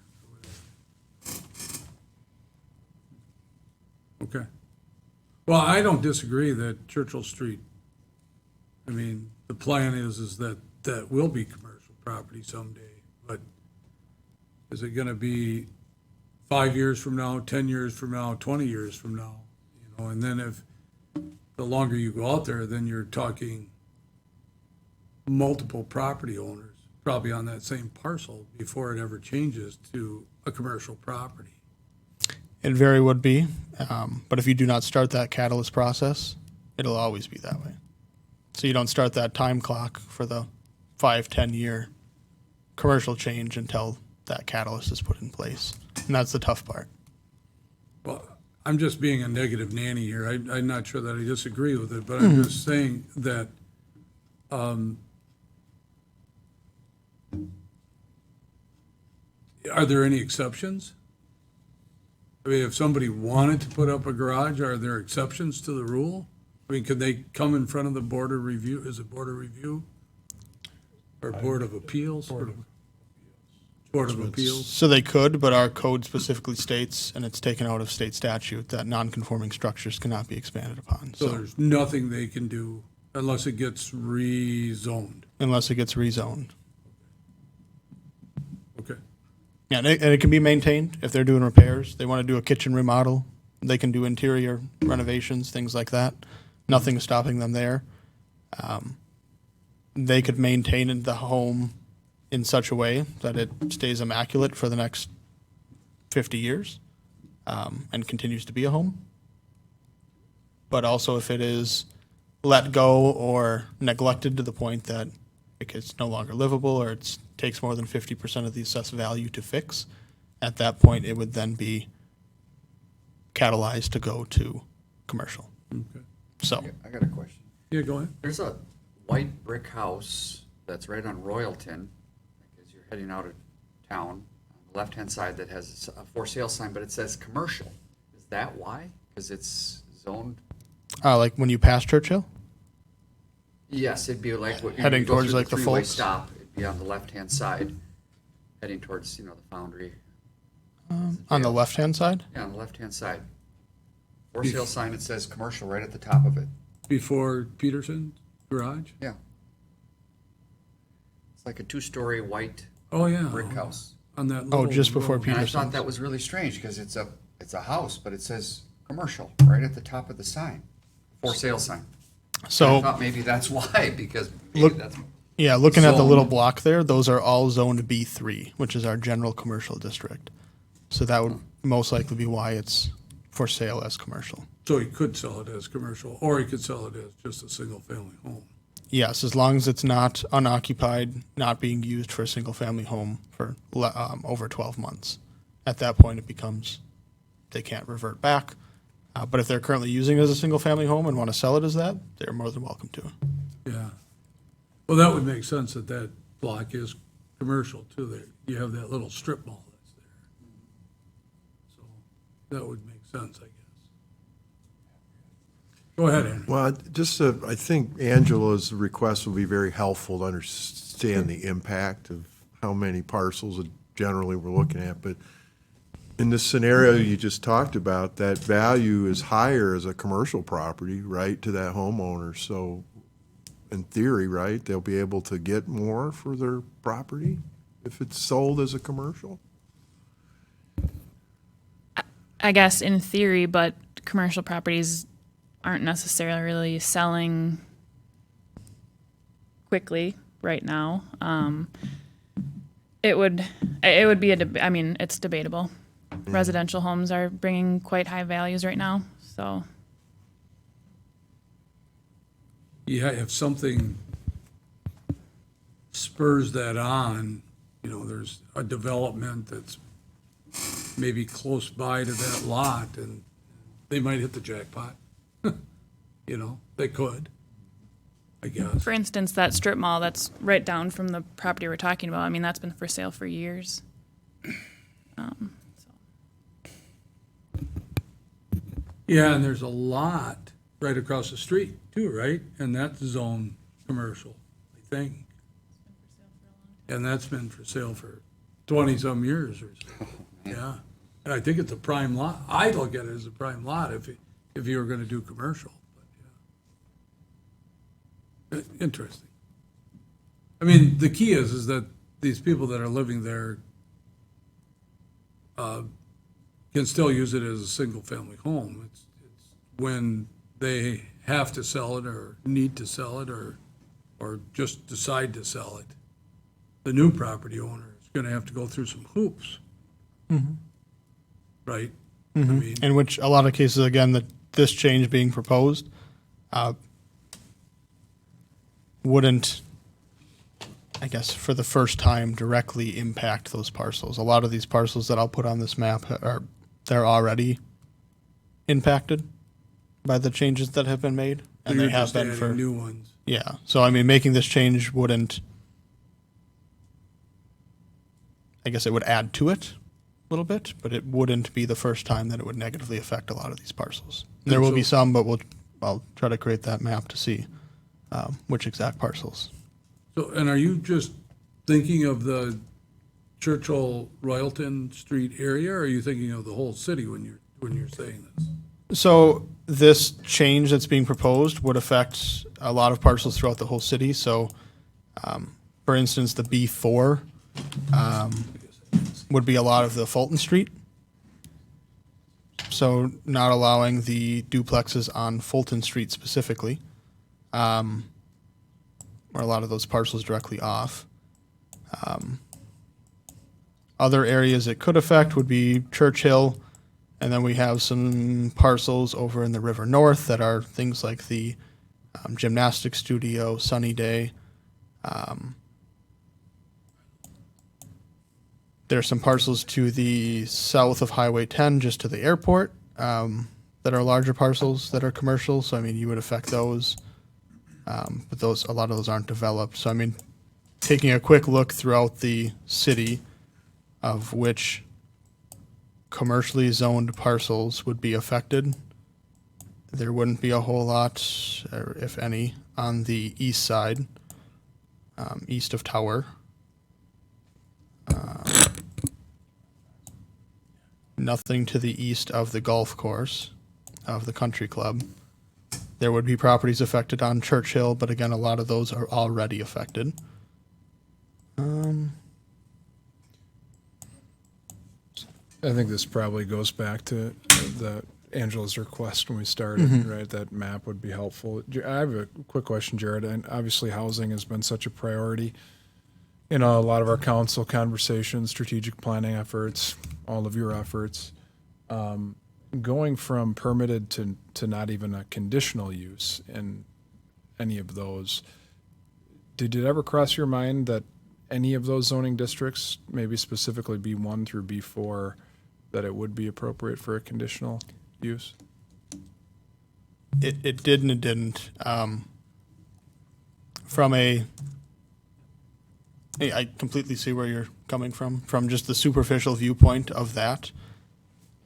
Okay. Well, I don't disagree that Churchill Street, the plan is that will be commercial property someday, but is it gonna be 5 years from now, 10 years from now, 20 years from now? And then if, the longer you go out there, then you're talking multiple property owners, probably on that same parcel before it ever changes to a commercial property. It very would be, but if you do not start that catalyst process, it'll always be that way. So you don't start that time clock for the 5-10 year commercial change until that catalyst is put in place. And that's the tough part. Well, I'm just being a negative nanny here. I'm not sure that I disagree with it, but I'm just saying that Are there any exceptions? I mean, if somebody wanted to put up a garage, are there exceptions to the rule? I mean, could they come in front of the Board of Review? Is it Board of Review? Or Board of Appeals? Board of Appeals? So they could, but our code specifically states, and it's taken out of state statute, that non-conforming structures cannot be expanded upon. So So there's nothing they can do unless it gets rezoned. unless it gets rezoned. Okay. Yeah, and it can be maintained if they're doing repairs. They want to do a kitchen remodel. They can do interior renovations, things like that. Nothing is stopping them there. They could maintain the home in such a way that it stays immaculate for the next 50 years and continues to be a home. But also if it is let go or neglected to the point that it's no longer livable or it takes more than 50% of the assessed value to fix, at that point it would then be catalyzed to go to commercial. Okay. So, I got a question. Yeah, go ahead. There's a white brick house that's right on Royalton, as you're heading out of town, on the left-hand side that has a for sale sign, but it says commercial. Is that why? Because it's zoned? like when you pass Churchill? Yes, it'd be like what. Heading you go towards, through like, the three-way Folks? stop, it'd be on the left-hand side, heading towards, the Foundry. On the left-hand side? Yeah, on the left-hand side. For sale sign, it says commercial right at the top of it. Before Peterson's garage? Yeah. It's like a two-story white Oh, yeah. brick house. On that Oh, little just before road. And I Peterson's. thought that was really strange because it's a house, but it says commercial right at the top of the sign, for sale sign. I So, thought maybe that's why, because maybe Look- that's, yeah, looking at the little Zone. block there, those are all zoned B3, which is our general commercial district. So that would most likely be why it's for sale as commercial. So he could sell it as commercial, or he could sell it as just a single-family home. Yes, as long as it's not unoccupied, not being used for a single-family home for over 12 months. At that point, it becomes, they can't revert back. But if they're currently using it as a single-family home and want to sell it as that, they're more than welcome to. Yeah. Well, that would make sense that that block is commercial too. There, you have that little strip mall that's there. So that would make sense, I guess. Go ahead, Andrew. Well, I think Angela's request will be very helpful to understand the impact of how many parcels generally we're looking at. But in the scenario you just talked about, that value is higher as a commercial property, right, to that homeowner. So in theory, right, they'll be able to get more for their property if it's sold as a commercial? I guess in theory, but commercial properties aren't necessarily selling quickly right now. It would be I mean, it's debatable. Residential homes are bringing quite high values right now, so. Yeah, if something spurs that on, there's a development that's maybe close by to that lot, and they might hit the jackpot. They could, I guess. For instance, that strip mall that's right down from the property we're talking about, I mean, that's been for sale for years. Yeah, and there's a lot right across the street too, right? And that's zone commercial, I think. And that's been for sale for 20-some years or so. Yeah. And I think it's a prime lot. I look at it as a prime lot if you were going to do commercial. But yeah. Interesting. I mean, the key is that these people that are living there can still use it as a single-family home. It's when they have to sell it or need to sell it or just decide to sell it, the new property owner is going to have to go through some hoops. Right? I mean, In which a lot of cases, again, this change being proposed wouldn't, I guess, for the first time, directly impact those parcels. A lot of these parcels that I'll put on this map they're already impacted by the changes that have been made, and you're they have just been adding for new ones. yeah. So I mean, making this change wouldn't I guess it would add to it a little bit, but it wouldn't be the first time that it would negatively affect a lot of these parcels. There will be some, but I'll try to create that map to see which exact parcels. So, and are you just thinking of the Churchill-Royalton Street area, or are you thinking of the whole city when you're saying this? So this change that's being proposed would affect a lot of parcels throughout the whole city. So, for instance, the B4 would be a lot of the Fulton Street. So not allowing the duplexes on Fulton Street specifically, or a lot of those parcels directly off. Other areas it could affect would be Churchill, and then we have some parcels over in the River North that are things like the gymnastics studio, Sunny Day. There's some parcels to the south of Highway 10, just to the airport, that are larger parcels that are commercial. So, I mean, you would affect those. But a lot of those aren't developed. So, I mean, taking a quick look throughout the city of which commercially zoned parcels would be affected, there wouldn't be a whole lot, or if any, on the east side, east of Tower. Nothing to the east of the golf course of the country club. There would be properties affected on Churchill, but again, a lot of those are already affected. I think this probably goes back to Angela's request when we started, right? That map would be helpful. I have a quick question, Jared. And obviously, housing has been such a priority in a lot of our council conversations, strategic planning efforts, all of your efforts. Going from permitted to not even a conditional use in any of those, did it ever cross your mind that any of those zoning districts, maybe specifically B1 through B4, that it would be appropriate for a conditional use? It did and it didn't. I completely see where you're coming from. From just the superficial viewpoint of that,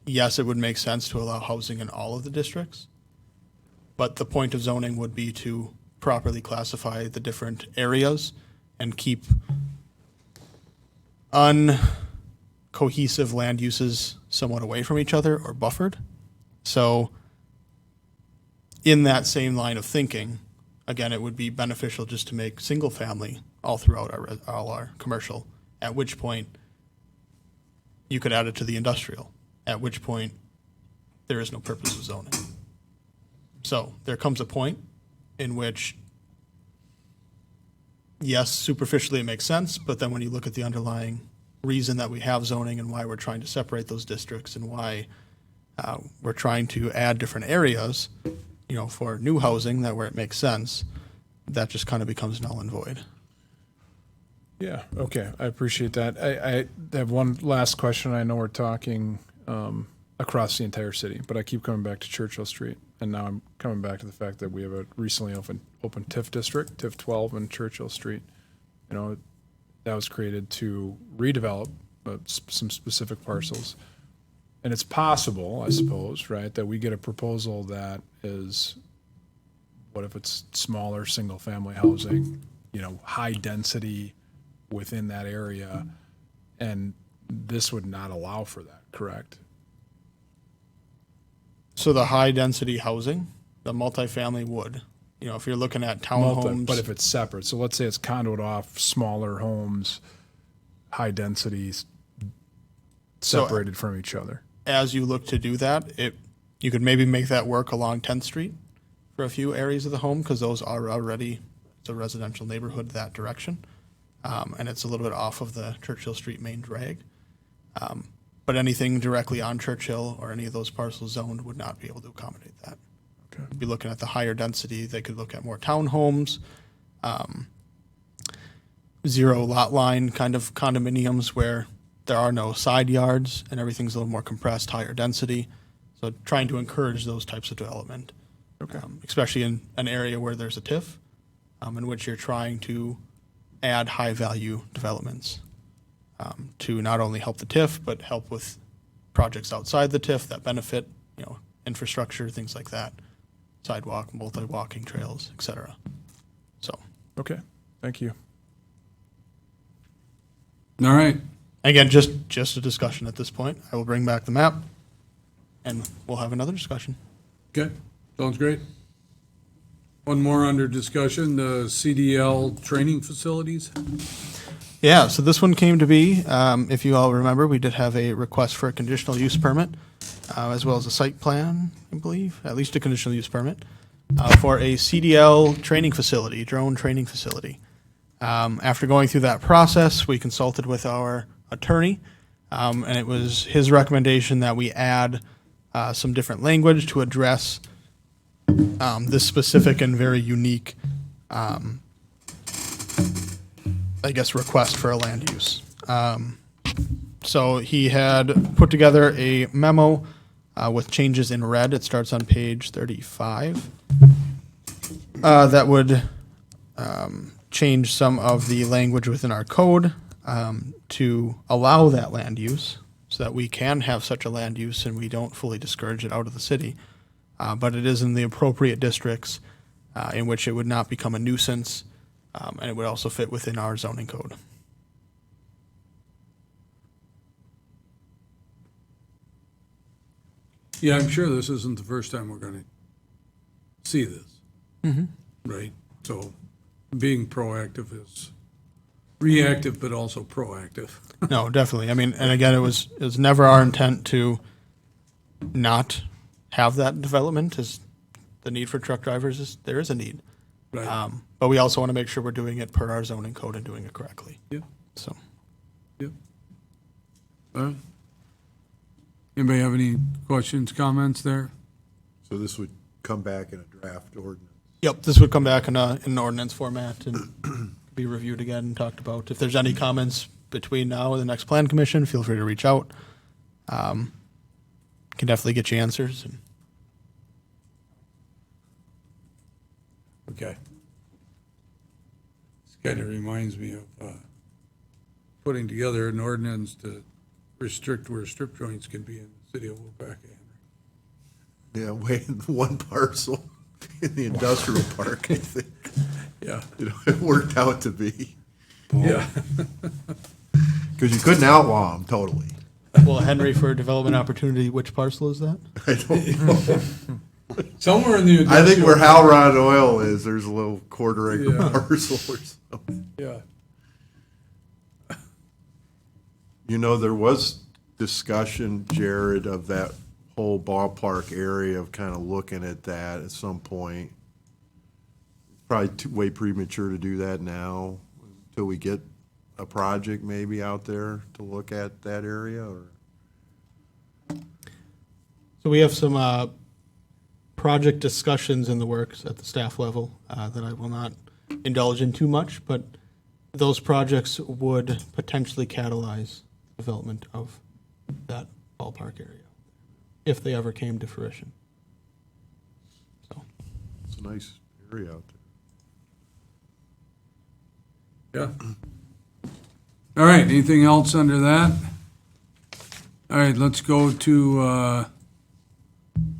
yes, it would make sense to allow housing in all of the districts. But the point of zoning would be to properly classify the different areas and keep uncohesive land uses somewhat away from each other or buffered. So in that same line of thinking, again, it would be beneficial just to make single family all throughout all our commercial, at which point you could add it to the industrial, at which point there is no purpose of zoning. So there comes a point in which, yes, superficially it makes sense, but then when you look at the underlying reason that we have zoning and why we're trying to separate those districts and why we're trying to add different areas, for new housing, that where it makes sense, that just kind of becomes null and void. Yeah, okay, I appreciate that. I have one last question. I know we're talking across the entire city, but I keep coming back to Churchill Street, and now I'm coming back to the fact that we have a recently open TIF district, TIF 12 in Churchill Street. That was created to redevelop some specific parcels. And it's possible, I suppose, right, that we get a proposal that is, what if it's smaller single-family housing, high density within that area, and this would not allow for that, correct? So the high-density housing, the multifamily would. If you're looking at townhomes. But if it's separate, so let's say it's condoed off, smaller homes, high densities, separated from each other. As you look to do that, you could maybe make that work along 10th Street for a few areas of the home, because those are already, it's a residential neighborhood that direction. And it's a little bit off of the Churchill Street main drag. But anything directly on Churchill or any of those parcels zoned would not be able to accommodate that. Okay. Be looking at the higher density. They could look at more townhomes, zero lot line kind of condominiums where there are no side yards and everything's a little more compressed, higher density. So trying to encourage those types of development, especially in an area where there's a TIF, in which you're trying to add high value developments. to not only help the TIF, but help with projects outside the TIF that benefit, infrastructure, things like that, sidewalk, multi-walking trails, et cetera. So, Okay, thank you. All right. again, just a discussion at this point. I will bring back the map, and we'll have another discussion. Okay, sounds great. One more under discussion, the CDL training facilities. Yeah, so this one came to be, if you all remember, we did have a request for a conditional use permit, as well as a site plan, I believe, at least a conditional use permit, for a CDL training facility, drone training facility. After going through that process, we consulted with our attorney, and it was his recommendation that we add some different language to address this specific and very unique, request for a land use. So he had put together a memo with changes in red. It starts on page 35. That would change some of the language within our code to allow that land use so that we can have such a land use and we don't fully discourage it out of the city. But it is in the appropriate districts in which it would not become a nuisance, and it would also fit within our zoning code. Yeah, I'm sure this isn't the first time we're gonna see this. Right? So being proactive is reactive, but also proactive. No, definitely. I mean, and again, it was never our intent to not have that development. Is the need for truck drivers there is a need, Right. but we also want to make sure we're doing it per our zoning code and doing it correctly. Yep, So. yep. All right. Anybody have any questions, comments there? So this would come back in a draft ordinance. Yep, this would come back in an ordinance format and be reviewed again and talked about. If there's any comments between now and the next plan commission, feel free to reach out. Can definitely get you answers. Okay. This kind of reminds me of putting together an ordinance to restrict where strip joints can be in the city of Waupaca. Yeah, way in one parcel in the industrial park, I think. Yeah, It worked out to be. yeah. Because you couldn't outlaw them totally. Well, Henry, for development opportunity, which parcel is that? I don't know. Somewhere in the I think where industrial- Halrod Oil is, there's a little quarter acre Yeah. parcel or something. Yeah, There was discussion, Jared, of that whole ballpark area of kind of looking at that at some point. Probably way premature to do that now, until we get a project maybe out there to look at that area, or? So we have some project discussions in the works at the staff level that I will not indulge in too much, but those projects would potentially catalyze development of that ballpark area if they ever came to fruition. So, It's a nice area out there. yeah. All right, anything else under that? All right, let's go to,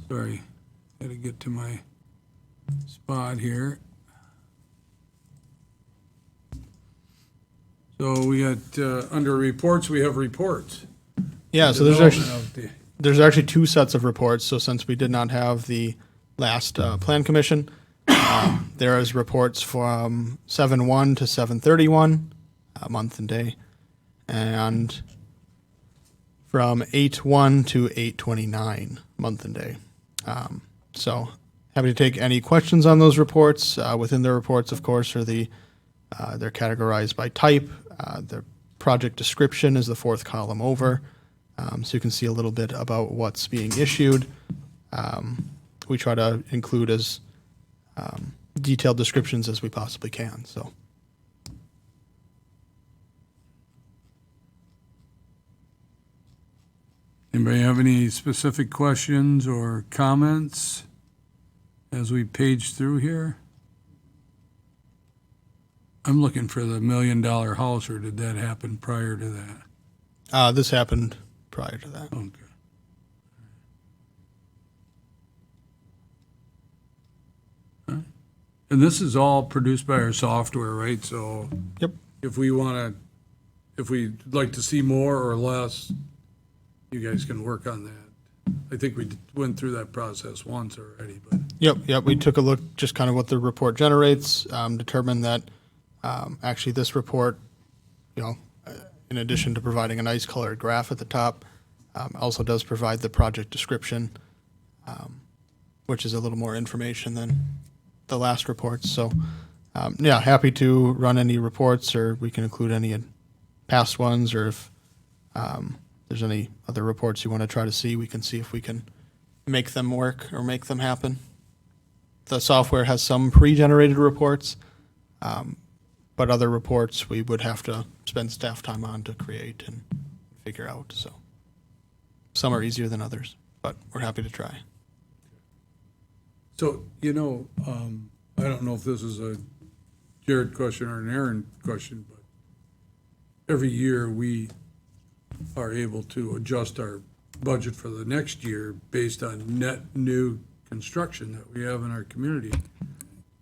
sorry, gotta get to my spot here. So we got, under reports, we have reports. yeah, so Development of the- there's actually two sets of reports. So since we did not have the last plan commission, there is reports from 7/1 to 7/31, month and day, and from 8/1 to 8/29, month and day. So happy to take any questions on those reports. Within the reports, of course, are they're categorized by type. The project description is the fourth column over. So you can see a little bit about what's being issued. We try to include as detailed descriptions as we possibly can. So Anybody have any specific questions or comments as we page through here? I'm looking for the $1 million house, or did that happen prior to that? This happened prior to that. Okay. And this is all produced by our software, right? So Yep. if we if we'd like to see more or less, you guys can work on that. I think we went through that process once already, but, Yep. We took a look, just kind of what the report generates, determined that actually this report, in addition to providing a nice colored graph at the top, also does provide the project description, which is a little more information than the last reports. So, happy to run any reports, or we can include any past ones, or if there's any other reports you want to try to see, we can see if we can make them work or make them happen. The software has some pre-generated reports, but other reports we would have to spend staff time on to create and figure out. So some are easier than others, but we're happy to try. so, I don't know if this is a Jared question or an Aaron question, but every year we are able to adjust our budget for the next year based on net new construction that we have in our community.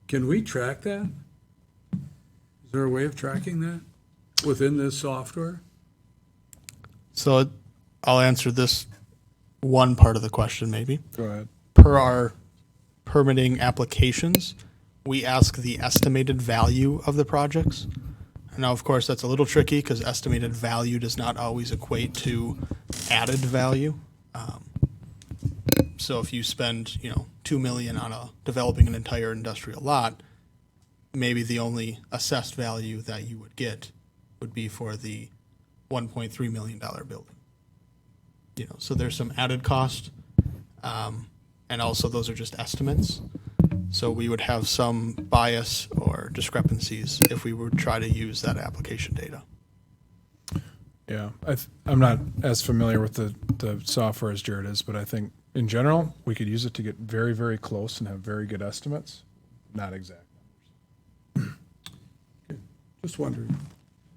Can we track that? Is there a way of tracking that within this software? So I'll answer this one part of the question maybe. Go ahead. Per our permitting applications, we ask the estimated value of the projects. Now, of course, that's a little tricky because estimated value does not always equate to added value. So if you spend, $2 million on developing an entire industrial lot, maybe the only assessed value that you would get would be for the $1.3 million building. So there's some added cost, and also those are just estimates. So we would have some bias or discrepancies if we would try to use that application data. Yeah, I'm not as familiar with the software as Jared is, but I think in general, we could use it to get very, very close and have very good estimates, not exact numbers. Just wondering.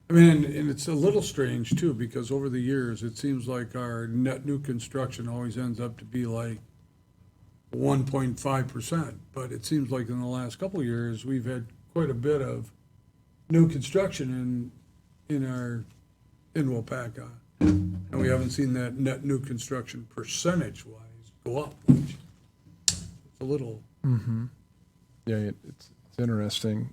I mean, and it's a little strange too, because over the years, it seems like our net new construction always ends up to be like 1.5%. But it seems like in the last couple of years, we've had quite a bit of new construction in Waupaca. And we haven't seen that net new construction percentage-wise go up much. It's a little, Yeah, it's interesting.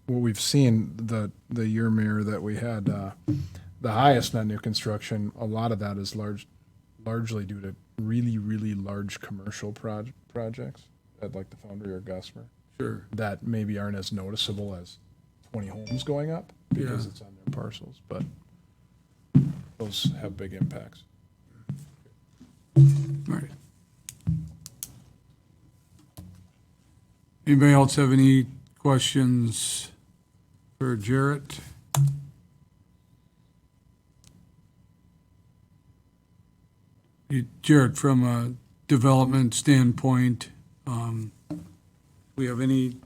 What we've seen, the year, Mayor, that we had the highest net new construction, a lot of that is largely due to really, really large commercial projects at like the Foundry or Gossamer sure. that maybe aren't as noticeable as 20 homes going up because Yeah. it's on their parcels, but those have big impacts. All right. Anybody else have any questions for Jarrett? Jarrett, from a development standpoint, we have any,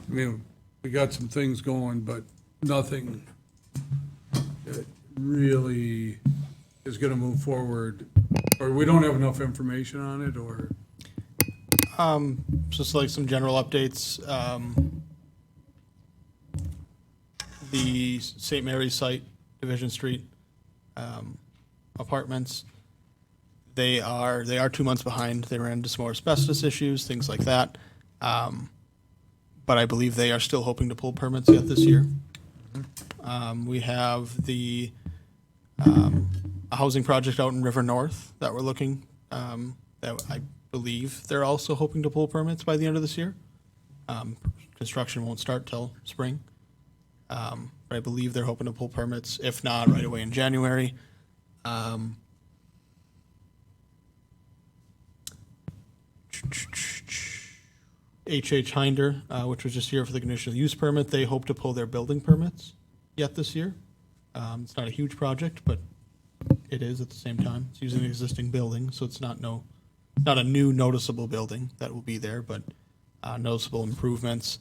we got some things going, but nothing that really is going to move forward, or we don't have enough information on it, or? Just like some general updates. The St. Mary's site, Division Street apartments, they are 2 months behind. They ran into some more asbestos issues, things like that. But I believe they are still hoping to pull permits yet this year. We have the a housing project out in River North that we're looking, that I believe they're also hoping to pull permits by the end of this year. Construction won't start till spring. But I believe they're hoping to pull permits, if not right away in January. H.H. Hinder, which was just here for the conditional use permit, they hope to pull their building permits yet this year. It's not a huge project, but it is at the same time. It's using an existing building, so it's not a new noticeable building that will be there, but noticeable improvements.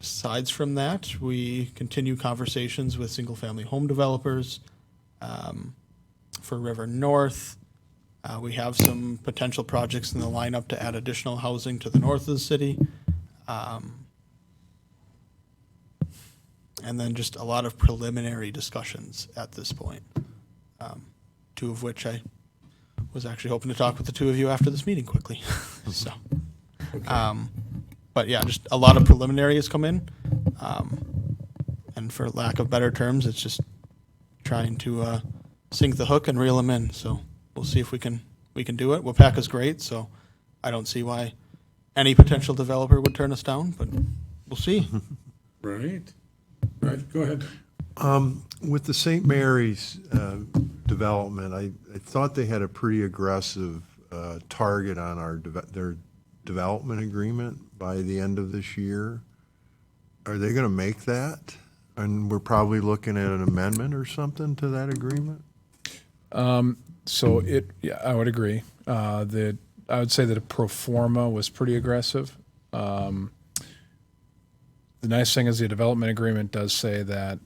Besides from that, we continue conversations with single-family home developers for River North. We have some potential projects in the lineup to add additional housing to the north of the city. And then just a lot of preliminary discussions at this point, two of which I was actually hoping to talk with the two of you after this meeting quickly. So, but yeah, just a lot of preliminary has come in. And for lack of better terms, it's just trying to sink the hook and reel them in. So we'll see if we can do it. Waupaca's great, so I don't see why any potential developer would turn us down, but we'll see. Right. Right, go ahead. With the St. Mary's development, I thought they had a pretty aggressive target on their development agreement by the end of this year. Are they going to make that? And we're probably looking at an amendment or something to that agreement? Yeah, I would agree. I would say that a pro forma was pretty aggressive. The nice thing is the development agreement does say that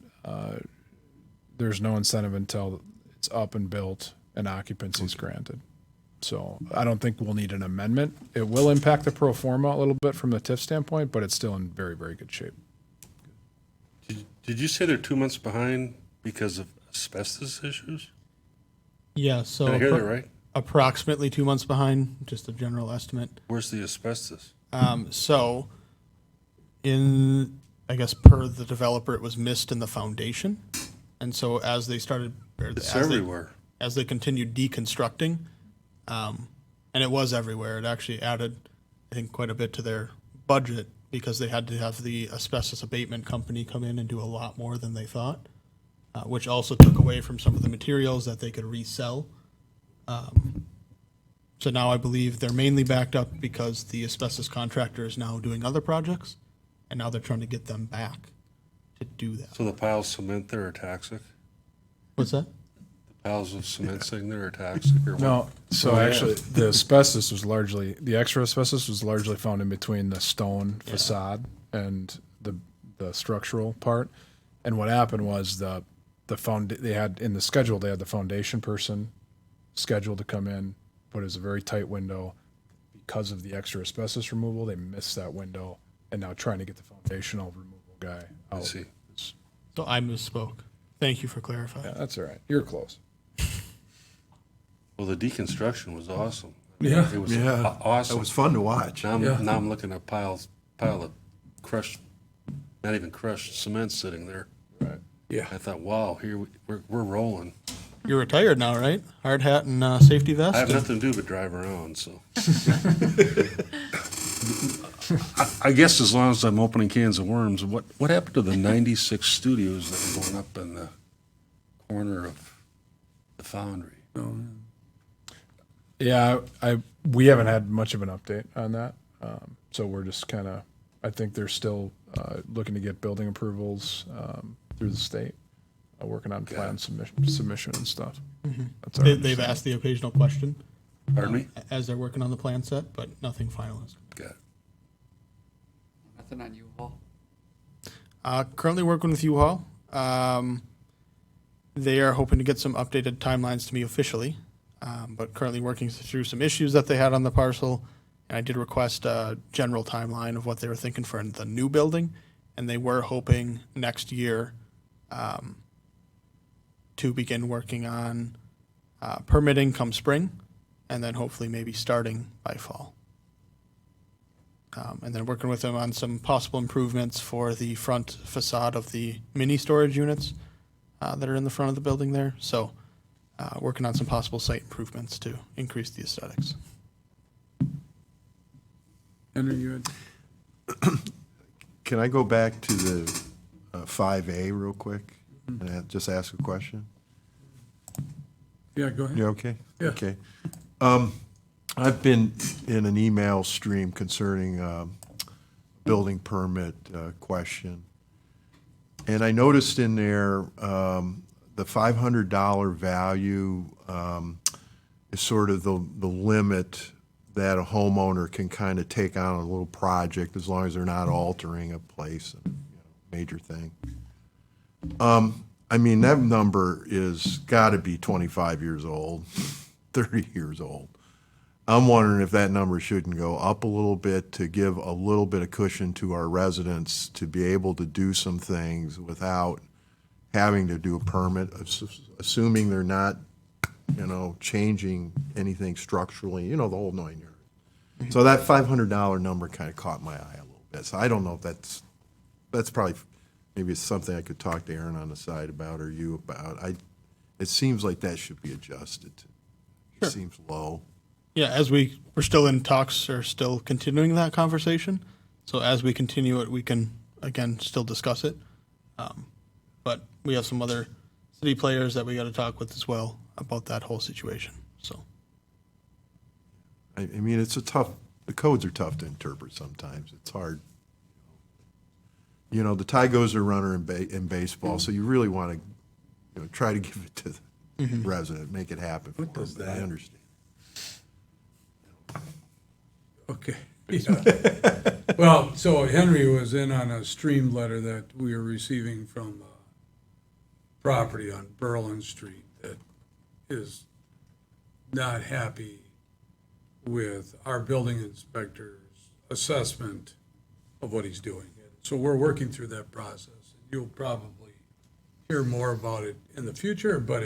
there's no incentive until it's up and built and occupancy is granted. So I don't think we'll need an amendment. It will impact the pro forma a little bit from the TIF standpoint, but it's still in very, very good shape. Did you say they're 2 months behind because of asbestos issues? Yeah, so Did I hear that right? approximately 2 months behind, just a general estimate. Where's the asbestos? So in, I guess, per the developer, it was missed in the foundation. And so as they started, It's everywhere. as they continued deconstructing, and it was everywhere, it actually added, I think, quite a bit to their budget because they had to have the asbestos abatement company come in and do a lot more than they thought, which also took away from some of the materials that they could resell. So now I believe they're mainly backed up because the asbestos contractor is now doing other projects, and now they're trying to get them back to do that. So the piles of cement there are toxic? What's that? The piles of cement sitting there are toxic or what? No, so actually, the asbestos was largely, the extra asbestos was largely found in between the stone facade and the structural part. And what happened was they had, in the schedule, they had the foundation person scheduled to come in, but it was a very tight window. Because of the extra asbestos removal, they missed that window, and now trying to get the foundational removal guy out. I see. So I misspoke. Thank you for clarifying. Yeah, that's all right. You're close. Well, the deconstruction was awesome. Yeah. It was Yeah, awesome. it was fun to watch. Yeah. Now I'm looking at a pile of crushed, not even crushed cement sitting there. Right. Yeah. I thought, wow, we're rolling. You're retired now, right? Hard hat and safety vest? I have nothing to do but drive around, so. I guess as long as I'm opening cans of worms, what happened to the 96 studios that were going up in the corner of the foundry? Yeah, we haven't had much of an update on that. So we're just kind of, I think they're still looking to get building approvals through the state, working on plan submission and stuff. That's our They've understanding. asked the occasional question Pardon me? as they're working on the plan set, but nothing finalized. Got it. Nothing on U-Haul? Currently working with U-Haul. They are hoping to get some updated timelines to me officially, but currently working through some issues that they had on the parcel. And I did request a general timeline of what they were thinking for the new building, and they were hoping next year to begin working on permitting come spring, and then hopefully maybe starting by fall. And then working with them on some possible improvements for the front facade of the mini storage units that are in the front of the building there. So working on some possible site improvements to increase the aesthetics. Henry, you had, Can I go back to the 5A real quick and just ask a question? yeah, go ahead. You okay? Yeah. Okay. I've been in an email stream concerning building permit question. And I noticed in there, the $500 value is sort of the limit that a homeowner can kind of take on a little project as long as they're not altering a place, major thing. I mean, that number is got to be 25 years old, 30 years old. I'm wondering if that number shouldn't go up a little bit to give a little bit of cushion to our residents to be able to do some things without having to do a permit, assuming they're not, changing anything structurally, the whole 9 yards. So that $500 number kind of caught my eye a little bit. So I don't know if that's probably, maybe it's something I could talk to Aaron on the side about or you about. It seems like that should be adjusted. It seems low. Yeah, as we're still in talks or still continuing that conversation. So as we continue it, we can, again, still discuss it. But we have some other city players that we got to talk with as well about that whole situation. So, I mean, the codes are tough to interpret sometimes. It's hard. The tie goes a runner in baseball, so you really want to, try to give it to the resident, make it happen for them. But I understand. Okay. Yeah. Well, so Henry was in on a stream letter that we are receiving from property on Berlin Street that is not happy with our building inspector's assessment of what he's doing. So we're working through that process. You'll probably hear more about it in the future, but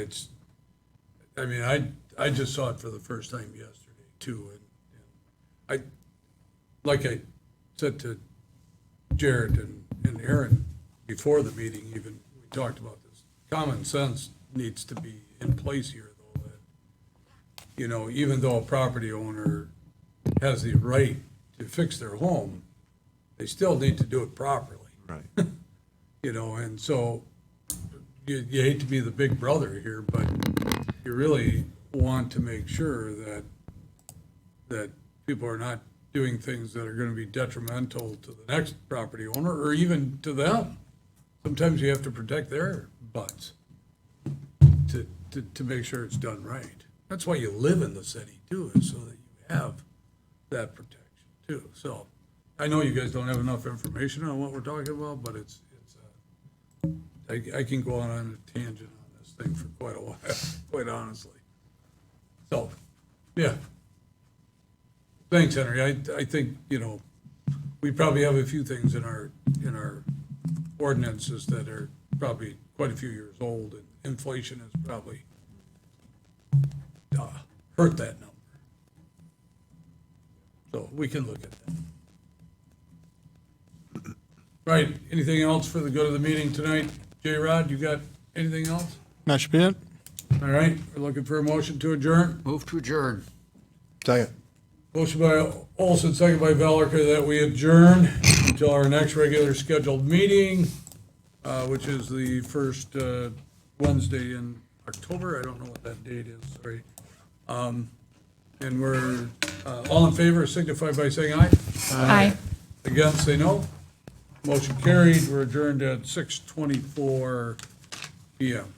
I just saw it for the first time yesterday too. And like I said to Jared and Aaron before the meeting even, we talked about this. Common sense needs to be in place here, though, that, even though a property owner has the right to fix their home, they still need to do it properly. Right. And so you hate to be the big brother here, but you really want to make sure that people are not doing things that are going to be detrimental to the next property owner or even to them. Sometimes you have to protect their butts to make sure it's done right. That's why you live in the city too, is so that you have that protection too. So I know you guys don't have enough information on what we're talking about, but I can go on a tangent on this thing for quite a while, quite honestly. So, yeah. Thanks, Henry. I think, we probably have a few things in our ordinances that are probably quite a few years old, and inflation has probably hurt that number. So we can look at that. Right, anything else for the good of the meeting tonight? J-Rod, you got anything else? that should be it. All right, we're looking for a motion to adjourn. Move to adjourn. Second. Motion by Olson, second by Valarka, that we adjourn until our next regular scheduled meeting, which is the first Wednesday in October. I don't know what that date is, sorry. And we're all in favor, signify by saying aye. Aye. Against, say no. Motion carried. We're adjourned at 6:24 PM.